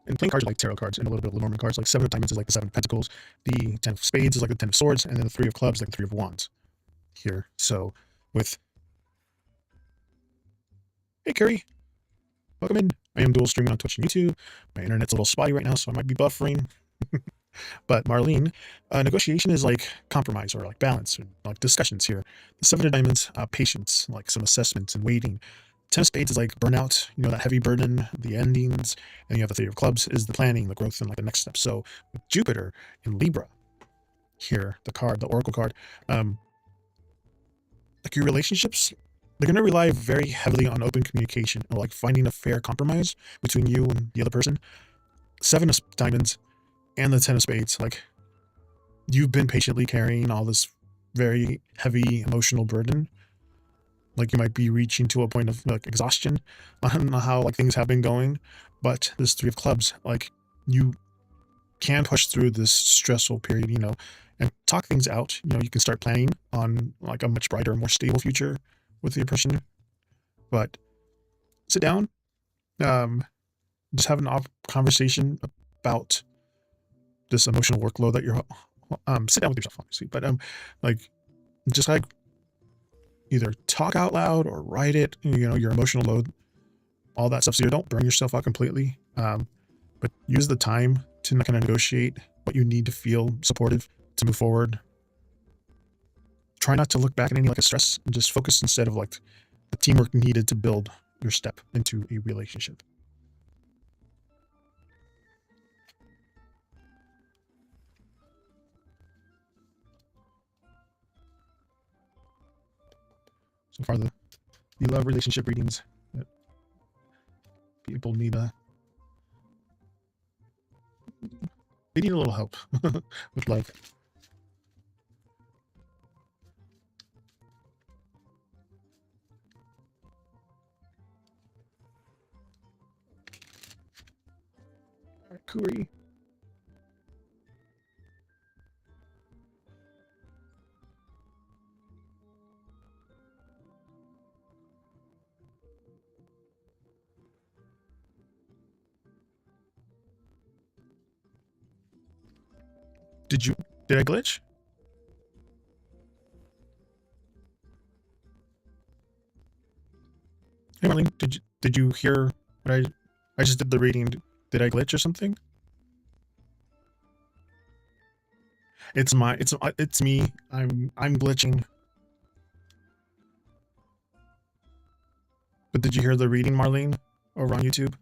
And playing cards are like tarot cards, and a little bit of Lenormand cards. Like 7 of diamonds is like the 7 of pentacles, the 10 of spades is like the 10 of swords, and then the 3 of clubs like the 3 of wands here. So with, hey Carrie, welcome in. I am dual streaming on Twitch and YouTube. My internet's a little spotty right now, so I might be buffering. But Marlene, negotiation is like compromise or like balance or like discussions here. The 7 of diamonds, patience, like some assessments and waiting. 10 of spades is like burnout, you know, that heavy burden, the endings. And you have the 3 of clubs is the planning, the growth, and like the next step. So with Jupiter in Libra here, the card, the oracle card, like your relationships, they're going to rely very heavily on open communication or like finding a fair compromise between you and the other person. 7 of diamonds and the 10 of spades, like you've been patiently carrying all this very heavy emotional burden. Like you might be reaching to a point of like exhaustion. I don't know how like things have been going, but this 3 of clubs, like you can push through this stressful period, you know, and talk things out. You know, you can start planning on like a much brighter, more stable future with your person. But sit down, just have an conversation about this emotional workload that you're sit down with yourself, obviously, but like just like either talk out loud or write it, you know, your emotional load, all that stuff, so you don't burn yourself out completely, but use the time to kind of negotiate what you need to feel supportive to move forward. Try not to look back at any like a stress, and just focus instead of like the teamwork needed to build your step into a relationship. So far, the love relationship readings that people need they need a little help with love. Corey. Did I glitch? Hey Marlene, did you hear what I just did the reading? Did I glitch or something? It's me. I'm glitching. But did you hear the reading, Marlene, over on YouTube?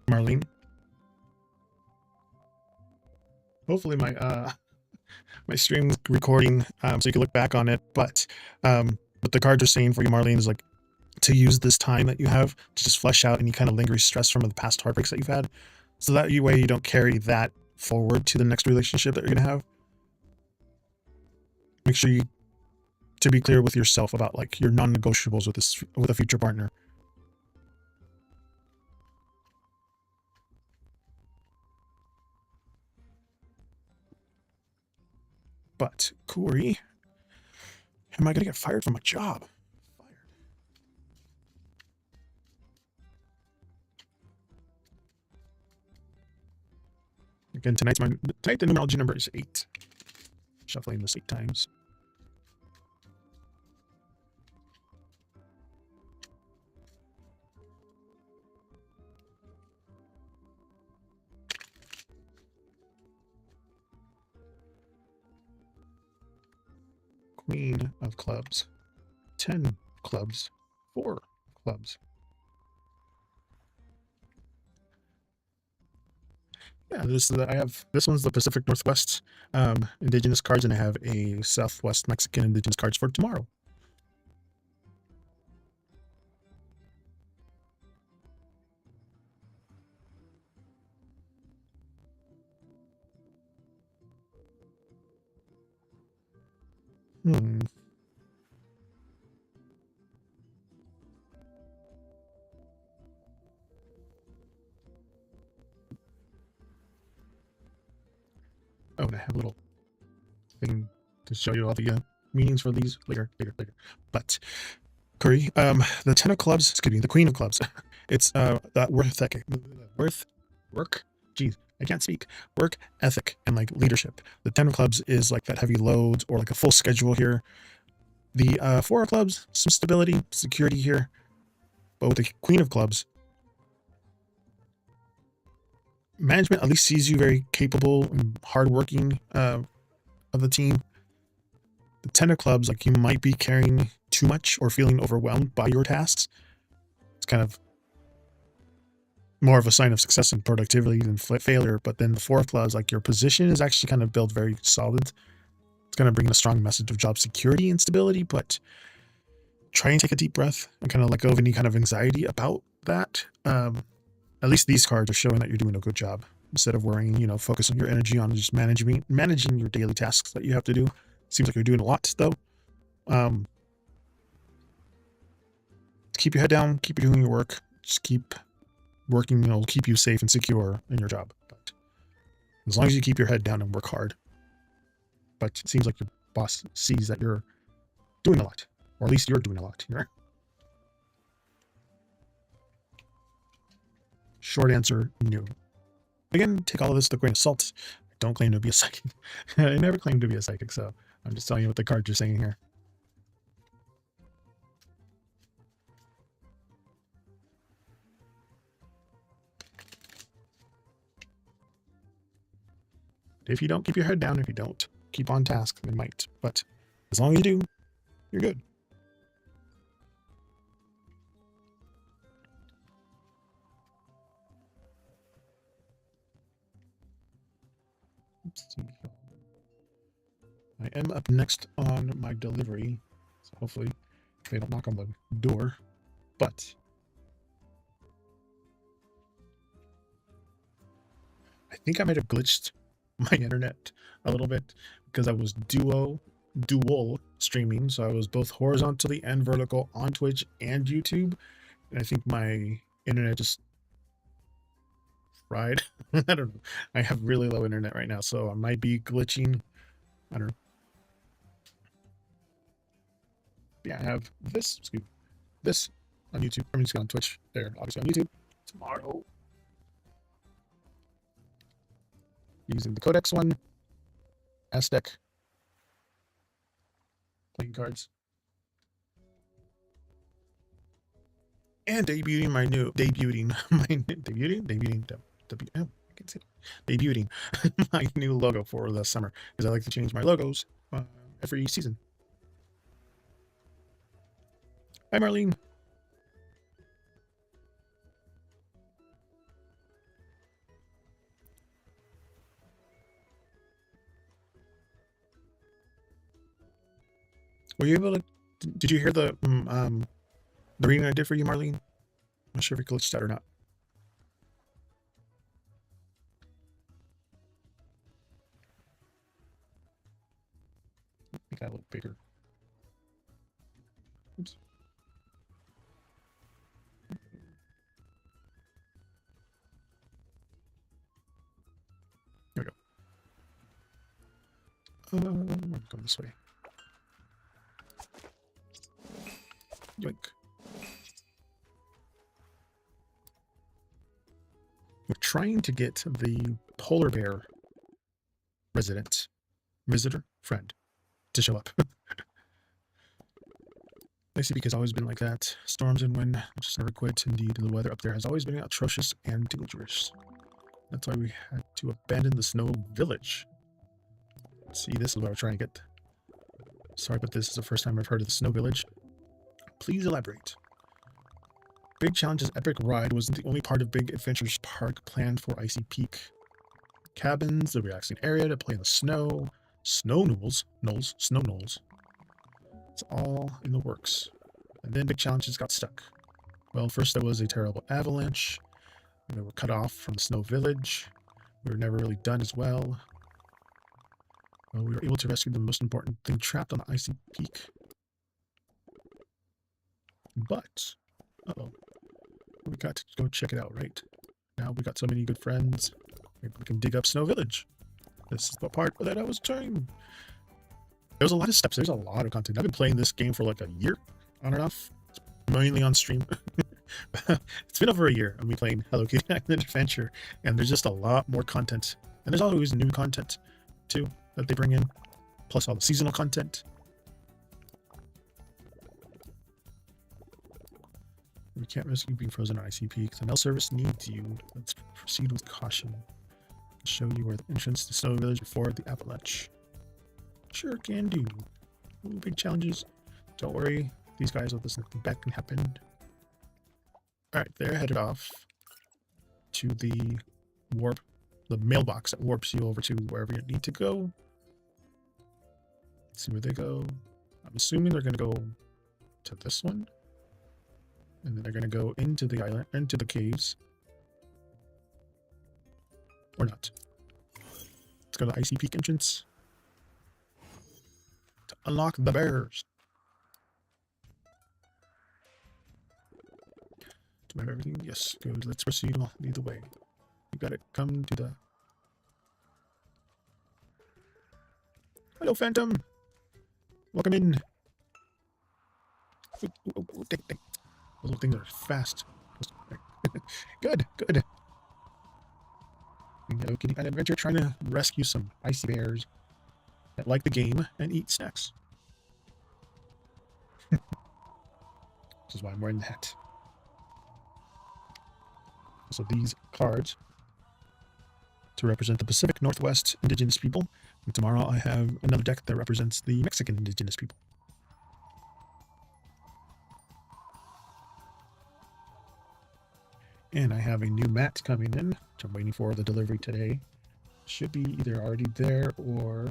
Marlene. Hopefully my stream recording so you can look back on it. But what the cards are saying for you, Marlene, is like to use this time that you have to just flush out any kind of lingering stress from the past heartbreaks that you've had, so that way you don't carry that forward to the next relationship that you're gonna have. Make sure you to be clear with yourself about like your non-negotiables with a future partner. But Corey, am I gonna get fired from my job? Fired. Again, tonight the numerology number is 8. Shuffling this 8 times. Queen of clubs, 10 clubs, 4 clubs. Yeah, this one's the Pacific Northwest indigenous cards, and I have a Southwest Mexican indigenous cards for tomorrow. Hmm. Oh, and I have a little thing to show you all the meanings for these later. But Curry, the 10 of clubs, excuse me, the Queen of clubs. It's that work. Geez, I can't speak. Work ethic and like leadership. The 10 of clubs is like that heavy load or like a full schedule here. The 4 of clubs, some stability, security here. But with the Queen of clubs, management at least sees you very capable and hardworking of the team. The 10 of clubs, like you might be carrying too much or feeling overwhelmed by your tasks. It's kind of more of a sign of success and productivity than failure. But then the 4 of clubs, like your position is actually kind of built very solid. It's going to bring a strong message of job security and stability, but try and take a deep breath and kind of let go of any kind of anxiety about that. At least these cards are showing that you're doing a good job instead of worrying, focus on your energy on just managing your daily tasks that you have to do. Seems like you're doing a lot though. Keep your head down, keep doing your work, just keep working, keep you safe and secure in your job. But as long as you keep your head down and work hard. But it seems like your boss sees that you're doing a lot, or at least you're doing a lot here. Short answer, no. Again, take all of this with a grain of salt. I don't claim to be a psychic. I never claimed to be a psychic, so I'm just telling you what the cards are saying here. If you don't keep your head down, if you don't keep on task, it might. But as long as you do, you're good. Oopsie. I am up next on my delivery, so hopefully they don't knock on the door. But I think I might have glitched my internet a little bit because I was dual streaming, so I was both horizontally and vertical on Twitch and YouTube, and I think my internet just fried. I don't know. I have really low internet right now, so I might be glitching. I don't know. Yeah, I have this. Excuse me, this on YouTube. I'm just on Twitch. There, obviously on YouTube. Tomorrow, using the Codex one, Aztec playing cards, and debuting my new I can say debuting my new logo for the summer because I like to change my logos every season. Hi, Marlene. Were you able to? Did you hear the reading I did for you, Marlene? I'm not sure if it glitched out or not. Make that a little bigger. Oops. There we go. I'm going this way. Yoink. We're trying to get the polar bear visitor, friend to show up. Basically, because it's always been like that. Storms and wind just never quit. Indeed, the weather up there has always been atrocious and dangerous. That's why we had to abandon the snow village. See, this is what we're trying to get. Sorry, but this is the first time I've heard of the snow village. Please elaborate. Big Challenge's epic ride wasn't the only part of Big Adventures Park planned for Icy Peak. Cabins, the relaxing area to play in the snow, snow knolls. It's all in the works. And then Big Challenges got stuck. Well, first there was a terrible avalanche. We were cut off from the snow village. We were never really done as well. Well, we were able to rescue the most important thing trapped on the Icy Peak. But, uh-oh. We got to go check it out, right? Now we got so many good friends. Maybe we can dig up Snow Village. This is the part that I was trying. There's a lot of steps. There's a lot of content. I've been playing this game for like a year, on and off. It's mainly on stream. It's been over a year of me playing Hello Kitty Island Adventure, and there's just a lot more content. And there's always new content, too, that they bring in, plus all the seasonal content. We can't risk you being frozen on Icy Peak. The mail service needs you. Let's proceed with caution. I'll show you where the entrance to Snow Village before the avalanche. Sure can do. Ooh, big challenges. Don't worry. These guys will listen. Nothing bad can happen. Alright, they're headed off to the mailbox that warps you over to wherever you need to go. Let's see where they go. I'm assuming they're going to go to this one. And then they're going to go into the island, into the caves. Or not. Let's go to the Icy Peak entrance. To unlock the bears. Do I have everything? Yes, good. Let's proceed. I'll lead the way. You got it. Come to the... Hello, Phantom. Welcome in. Dang. Those little things are fast. Good. Hello Kitty Island Adventure, trying to rescue some icy bears that like the game and eat snacks. This is why I'm wearing the hat. So these cards to represent the Pacific Northwest indigenous people. And tomorrow I have another deck that represents the Mexican indigenous people. And I have a new mat coming in, which I'm waiting for the delivery today. Should be either already there or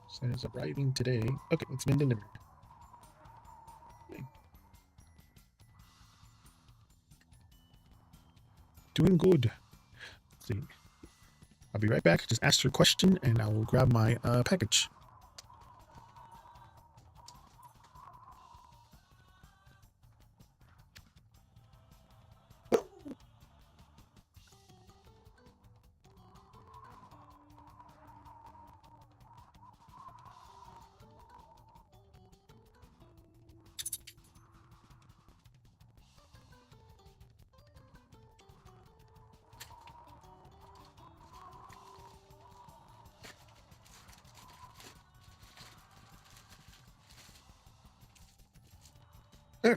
says arriving today. Okay, it's been delivered. Okay. Doing good. Let's see. I'll be right back. Just ask your question and I will grab my package.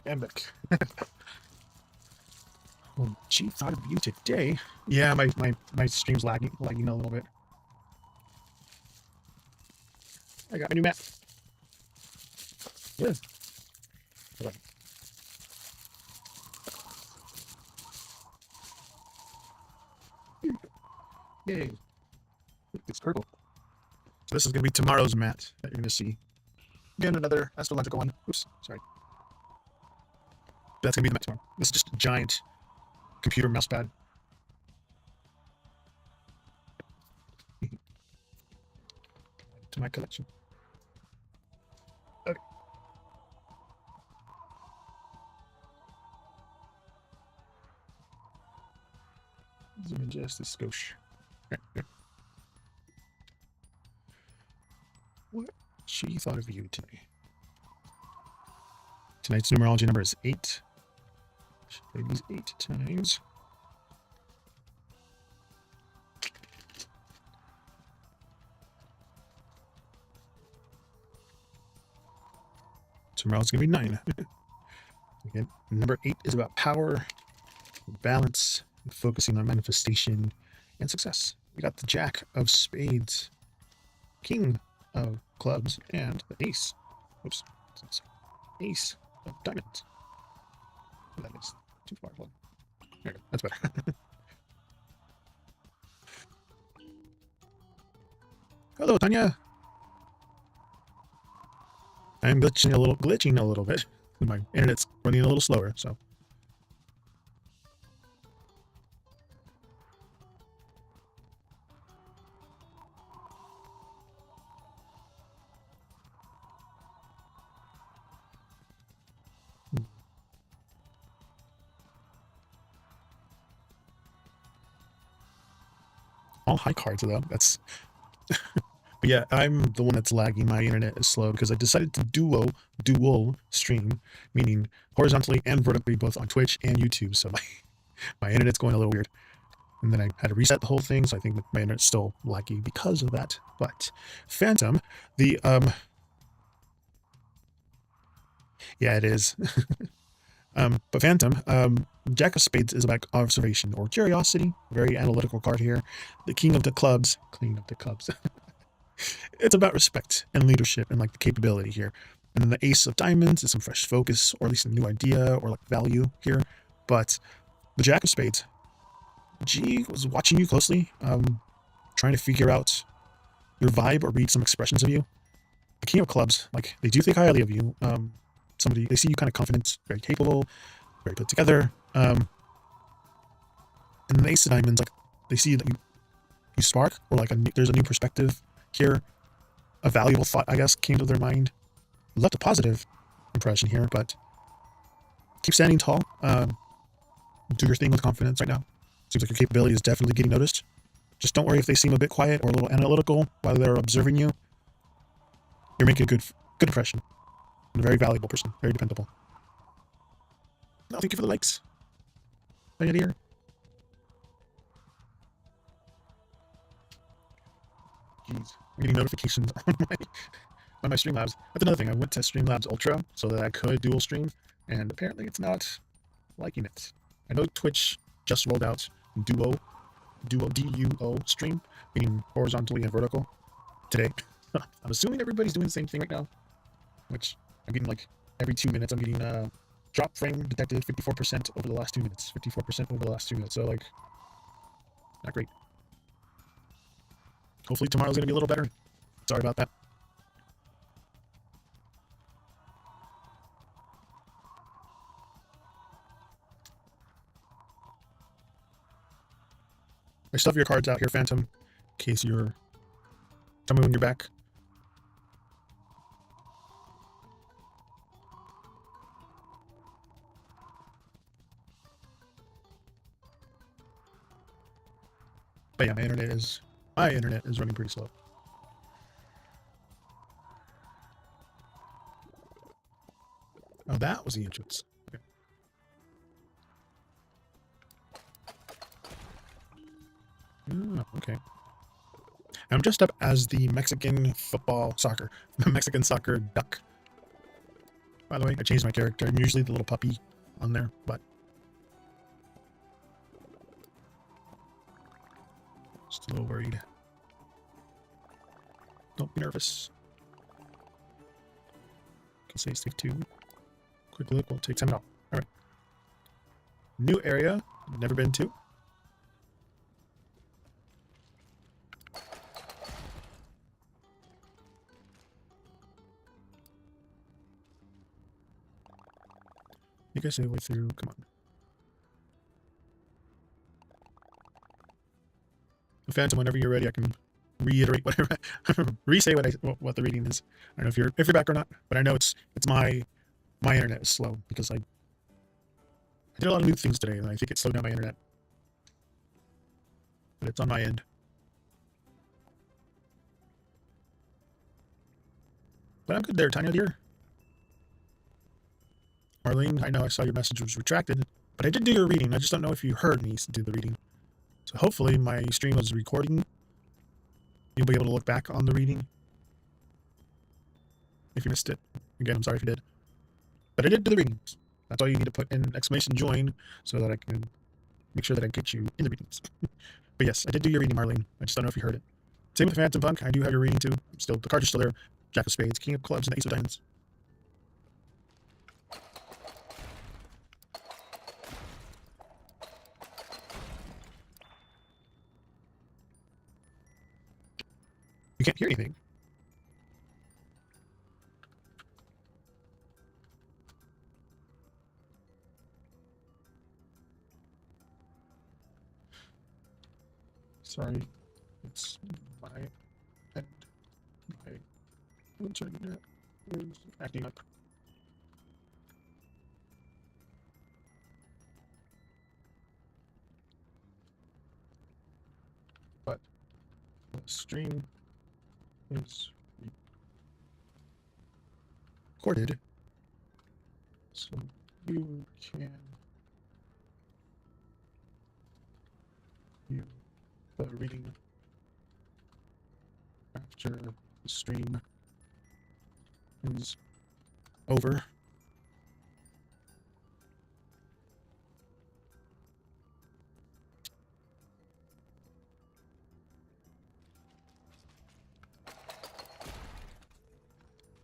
I'm back. Oh, gee, thought of you today. Yeah, my stream's lagging a little bit. I got my new map. Yeah. Hold on. Yay. It's purple. So this is going to be tomorrow's mat that you're going to see. Again, another astrological one. Oops, sorry. That's going to be the mat tomorrow. This is just a giant computer mouse pad. To my collection. Okay. Zoom in just a skosh. What she thought of you today? Tonight's numerology number is 8. Should play these 8 times. Tomorrow's gonna be 9. Again, number 8 is about power, balance, focusing on manifestation and success. We got the Jack of Spades, King of Clubs, and the Ace. Oops. Ace of Diamonds. Oh, that is too far. There we go. That's better. Hello, Tanya. I'm glitching a little bit. My internet's running a little slower, so. All high cards though. That's but yeah, I'm the one that's lagging. My internet is slow because I decided to dual stream, meaning horizontally and vertically, both on Twitch and YouTube. So my internet's going a little weird. And then I had to reset the whole thing, so I think my internet's still laggy because of that. But Phantom, the yeah, it is. But Phantom, Jack of Spades is about observation or curiosity. Very analytical card here. The King of the Clubs, clean up the clubs. It's about respect and leadership and like the capability here. And then the Ace of Diamonds is some fresh focus or at least a new idea or like value here. But the Jack of Spades, G was watching you closely, trying to figure out your vibe or read some expressions of you. The King of Clubs, like they do think highly of you. Somebody they see you kind of confident, very capable, very put together. And the Ace of Diamonds, like they see that you spark or like there's a new perspective here. A valuable thought, I guess, came to their mind. Left a positive impression here, but keep standing tall. Do your thing with confidence right now. Seems like your capability is definitely getting noticed. Just don't worry if they seem a bit quiet or a little analytical while they're observing you. You're making a good impression. And a very valuable person, very dependable. No, thank you for the likes. Bye, dear. Jeez, I'm getting notifications on my Streamlabs. That's another thing. I went to Streamlabs Ultra so that I could dual stream, and apparently it's not liking it. I know Twitch just rolled out Duo DUO stream, meaning horizontally and vertical, today. I'm assuming everybody's doing the same thing right now, which I'm getting like every 2 minutes. I'm getting Drop frame detected 54% over the last 2 minutes. 54% over the last 2 minutes. So, like, not great. Hopefully tomorrow's going to be a little better. Sorry about that. I still have your cards out here, Phantom, in case you're... Tell me when you're back. But yeah, my internet is running pretty slow. Oh, that was the entrance. Okay. Oh, okay. I'm dressed up as the Mexican Mexican soccer duck. By the way, I changed my character. I'm usually the little puppy on there, but just a little worried. Don't be nervous. Can say save 2. Quick look, we'll take 10 out. Alright. New area, never been to. You guys say the way through, come on. Phantom, whenever you're ready, I can reiterate whatever, re-say what the reading is. I don't know if you're back or not, but I know it's my internet is slow because I did a lot of new things today, and I think it slowed down my internet. But it's on my end. But I'm good there, Tanya dear. Marlene, I know I saw your message was retracted, but I did do your reading. I just don't know if you heard me do the reading. So hopefully my stream was recording. You'll be able to look back on the reading. If you missed it. Again, I'm sorry if you did. But I did do the readings. That's all you need to put in !join so that I can make sure that I get you in the readings. But yes, I did do your reading, Marlene. I just don't know if you heard it. Same with Phantom Punk. I do have your reading too. Still, the cards are still there. Jack of Spades, King of Clubs, and Ace of Diamonds. You can't hear anything. Sorry, it's my end. My internet is acting up. But the stream is recorded, so you can view the reading after the stream is over.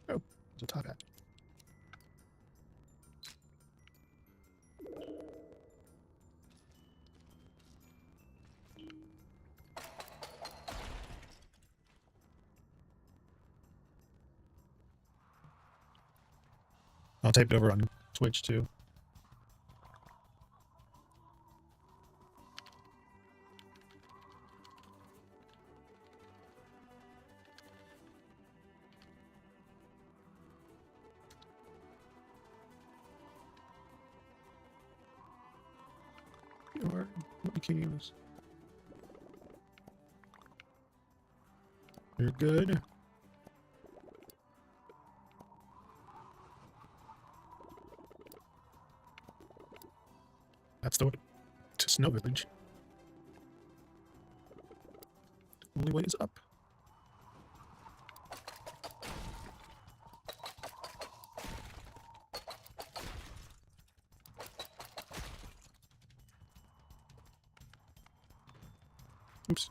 Oh, there's a top hat. I'll tape it over on Twitch too. Or what became this? You're good. That's the way to Snow Village. Only way is up. Oops.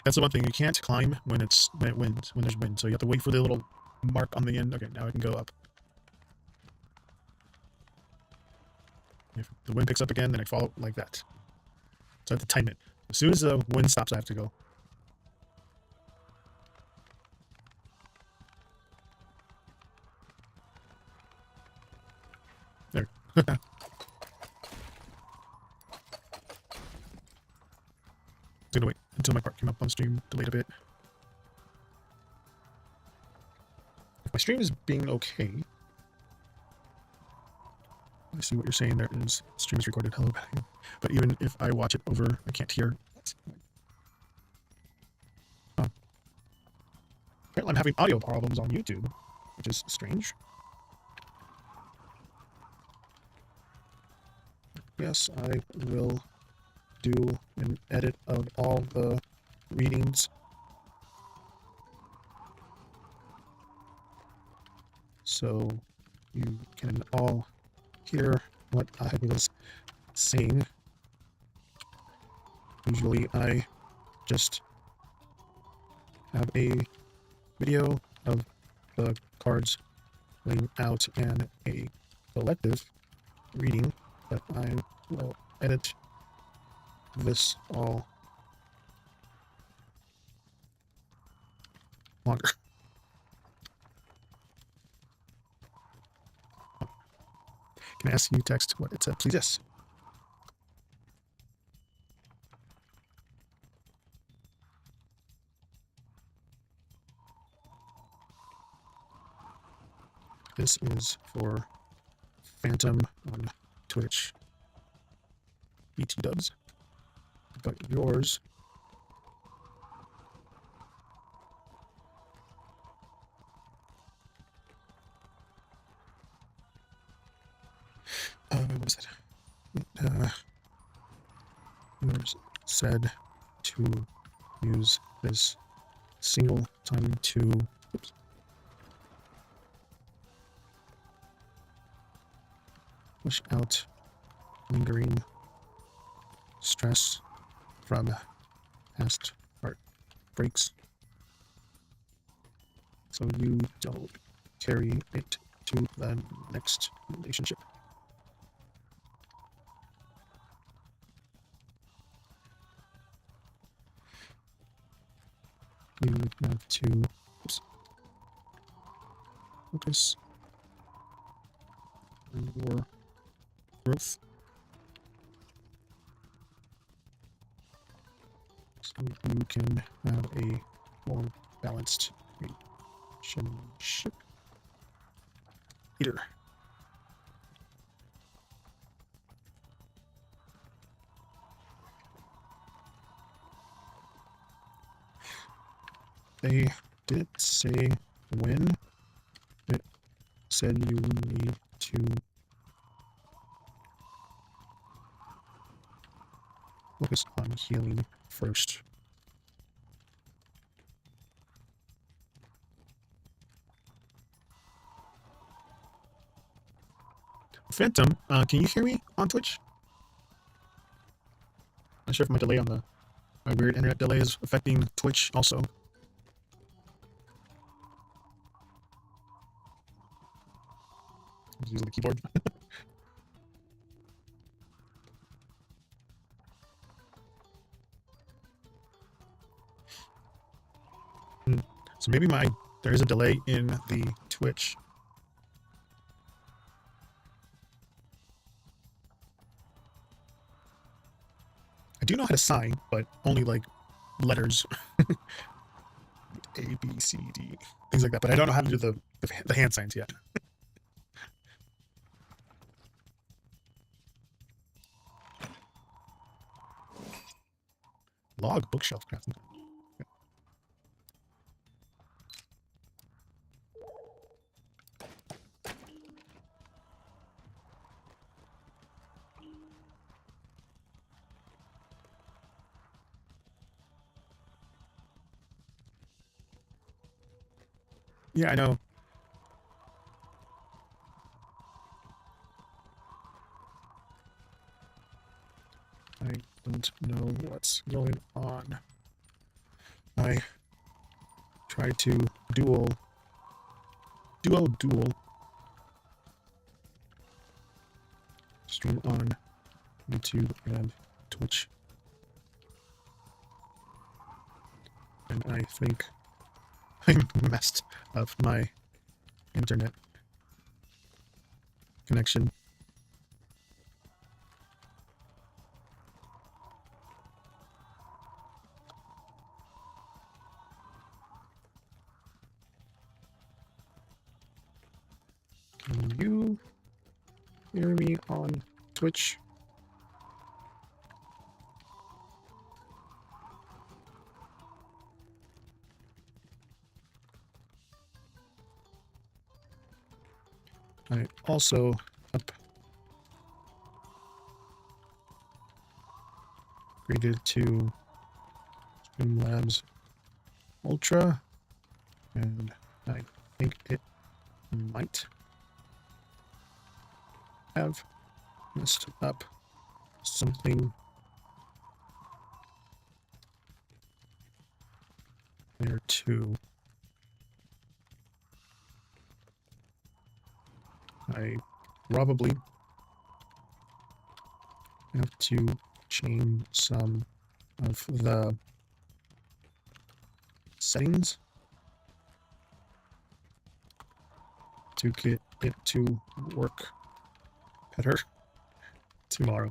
That's the one thing, you can't climb when there's wind, so you have to wait for the little mark on the end. Okay, now I can go up. If the wind picks up again, then I follow like that. So I have to time it. As soon as the wind stops, I have to go. There. Gonna wait until my part came up on stream, delayed a bit. If my stream is being okay, I see what you're saying. There is stream is recorded. Hello, but even if I watch it over, I can't hear. Oh. Apparently, I'm having audio problems on YouTube, which is strange. Yes, I will do an edit of all the readings. So you can all hear what I was saying. Usually I just have a video of the cards laying out and a collective reading, but I will edit this all longer. Can I ask you text what it said, please? Yes. This is for Phantom on Twitch. BT dubs. But yours what was it? Yours said to use this single time to push out lingering stress from past heartbreaks, so you don't carry it to the next relationship. You have to focus on your growth, so you can have a more balanced relationship. Peter. They did say when. It said you need to focus on healing first. Phantom, can you hear me on Twitch? Not sure if my delay on my weird internet delay is affecting Twitch also. I'm using the keyboard. So maybe there is a delay in the Twitch. I do know how to sign, but only like letters. A, B, C, D, things like that. But I don't know how to do the hand signs yet. Log bookshelf crafting. Yeah, I know. I don't know what's going on. I try to dual. stream on YouTube and Twitch. And I think I messed up my internet connection. Can you hear me on Twitch? I also upgraded to Streamlabs Ultra, and I think it might have messed up something there too. I probably have to change some of the settings to get it to work better tomorrow.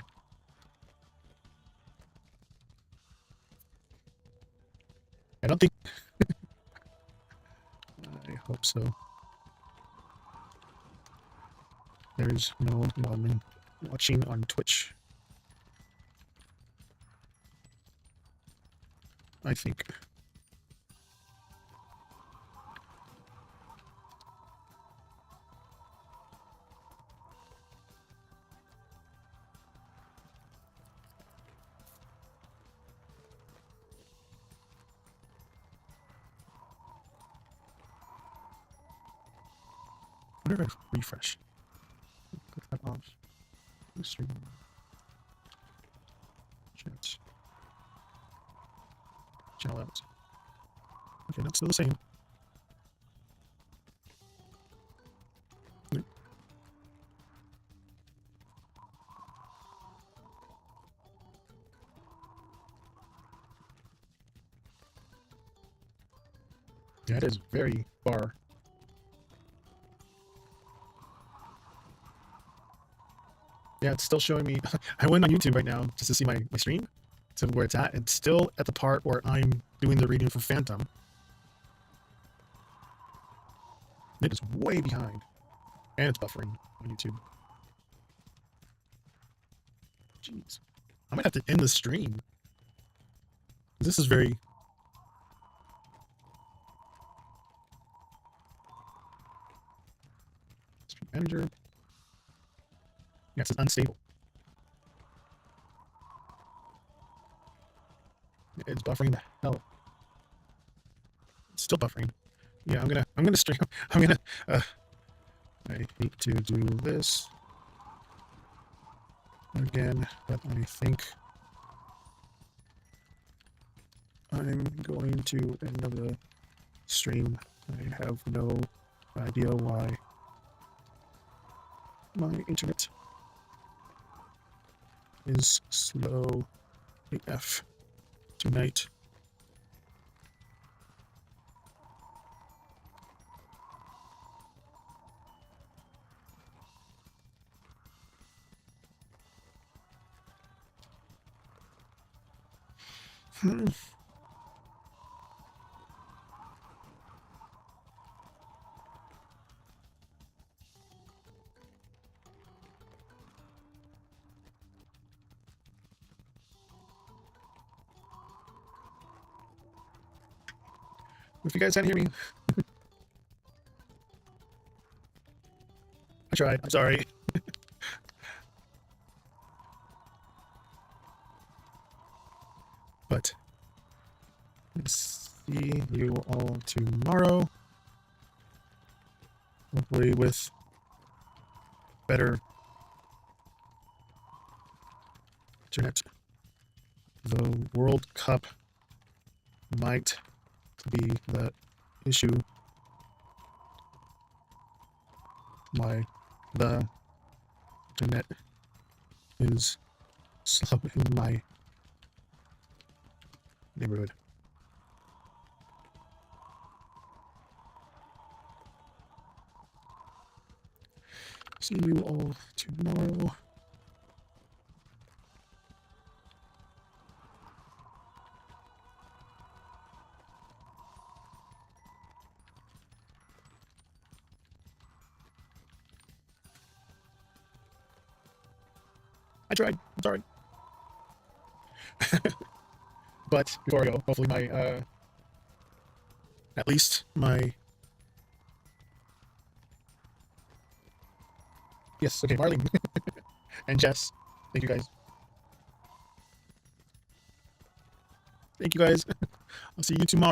I don't think I hope so. There's no one watching on Twitch, I think. I wonder if I refresh. Click that off. Stream. Chat. Channel out. Okay, that's still the same. Yeah, it is very far. Yeah, it's still showing me. I went on YouTube right now just to see my stream, to where it's at. It's still at the part where I'm doing the reading for Phantom. It is way behind. And it's buffering on YouTube. Jeez. I might have to end the stream. This is very... Stream manager. Yeah, it's unstable. It's buffering the hell. It's still buffering. Yeah, I'm gonna stream. I hate to do this again, but I think I'm going to end the stream. I have no idea why my internet is slow AF tonight. If you guys can't hear me, I tried. I'm sorry. But see you all tomorrow. Hopefully with better internet. The World Cup might be the issue why the internet is slow in my neighborhood. See you all tomorrow. I tried. I'm sorry. But before I go, hopefully my at least my yes, okay, Marlene and Jess. Thank you guys. Thank you guys. I'll see you tomorrow.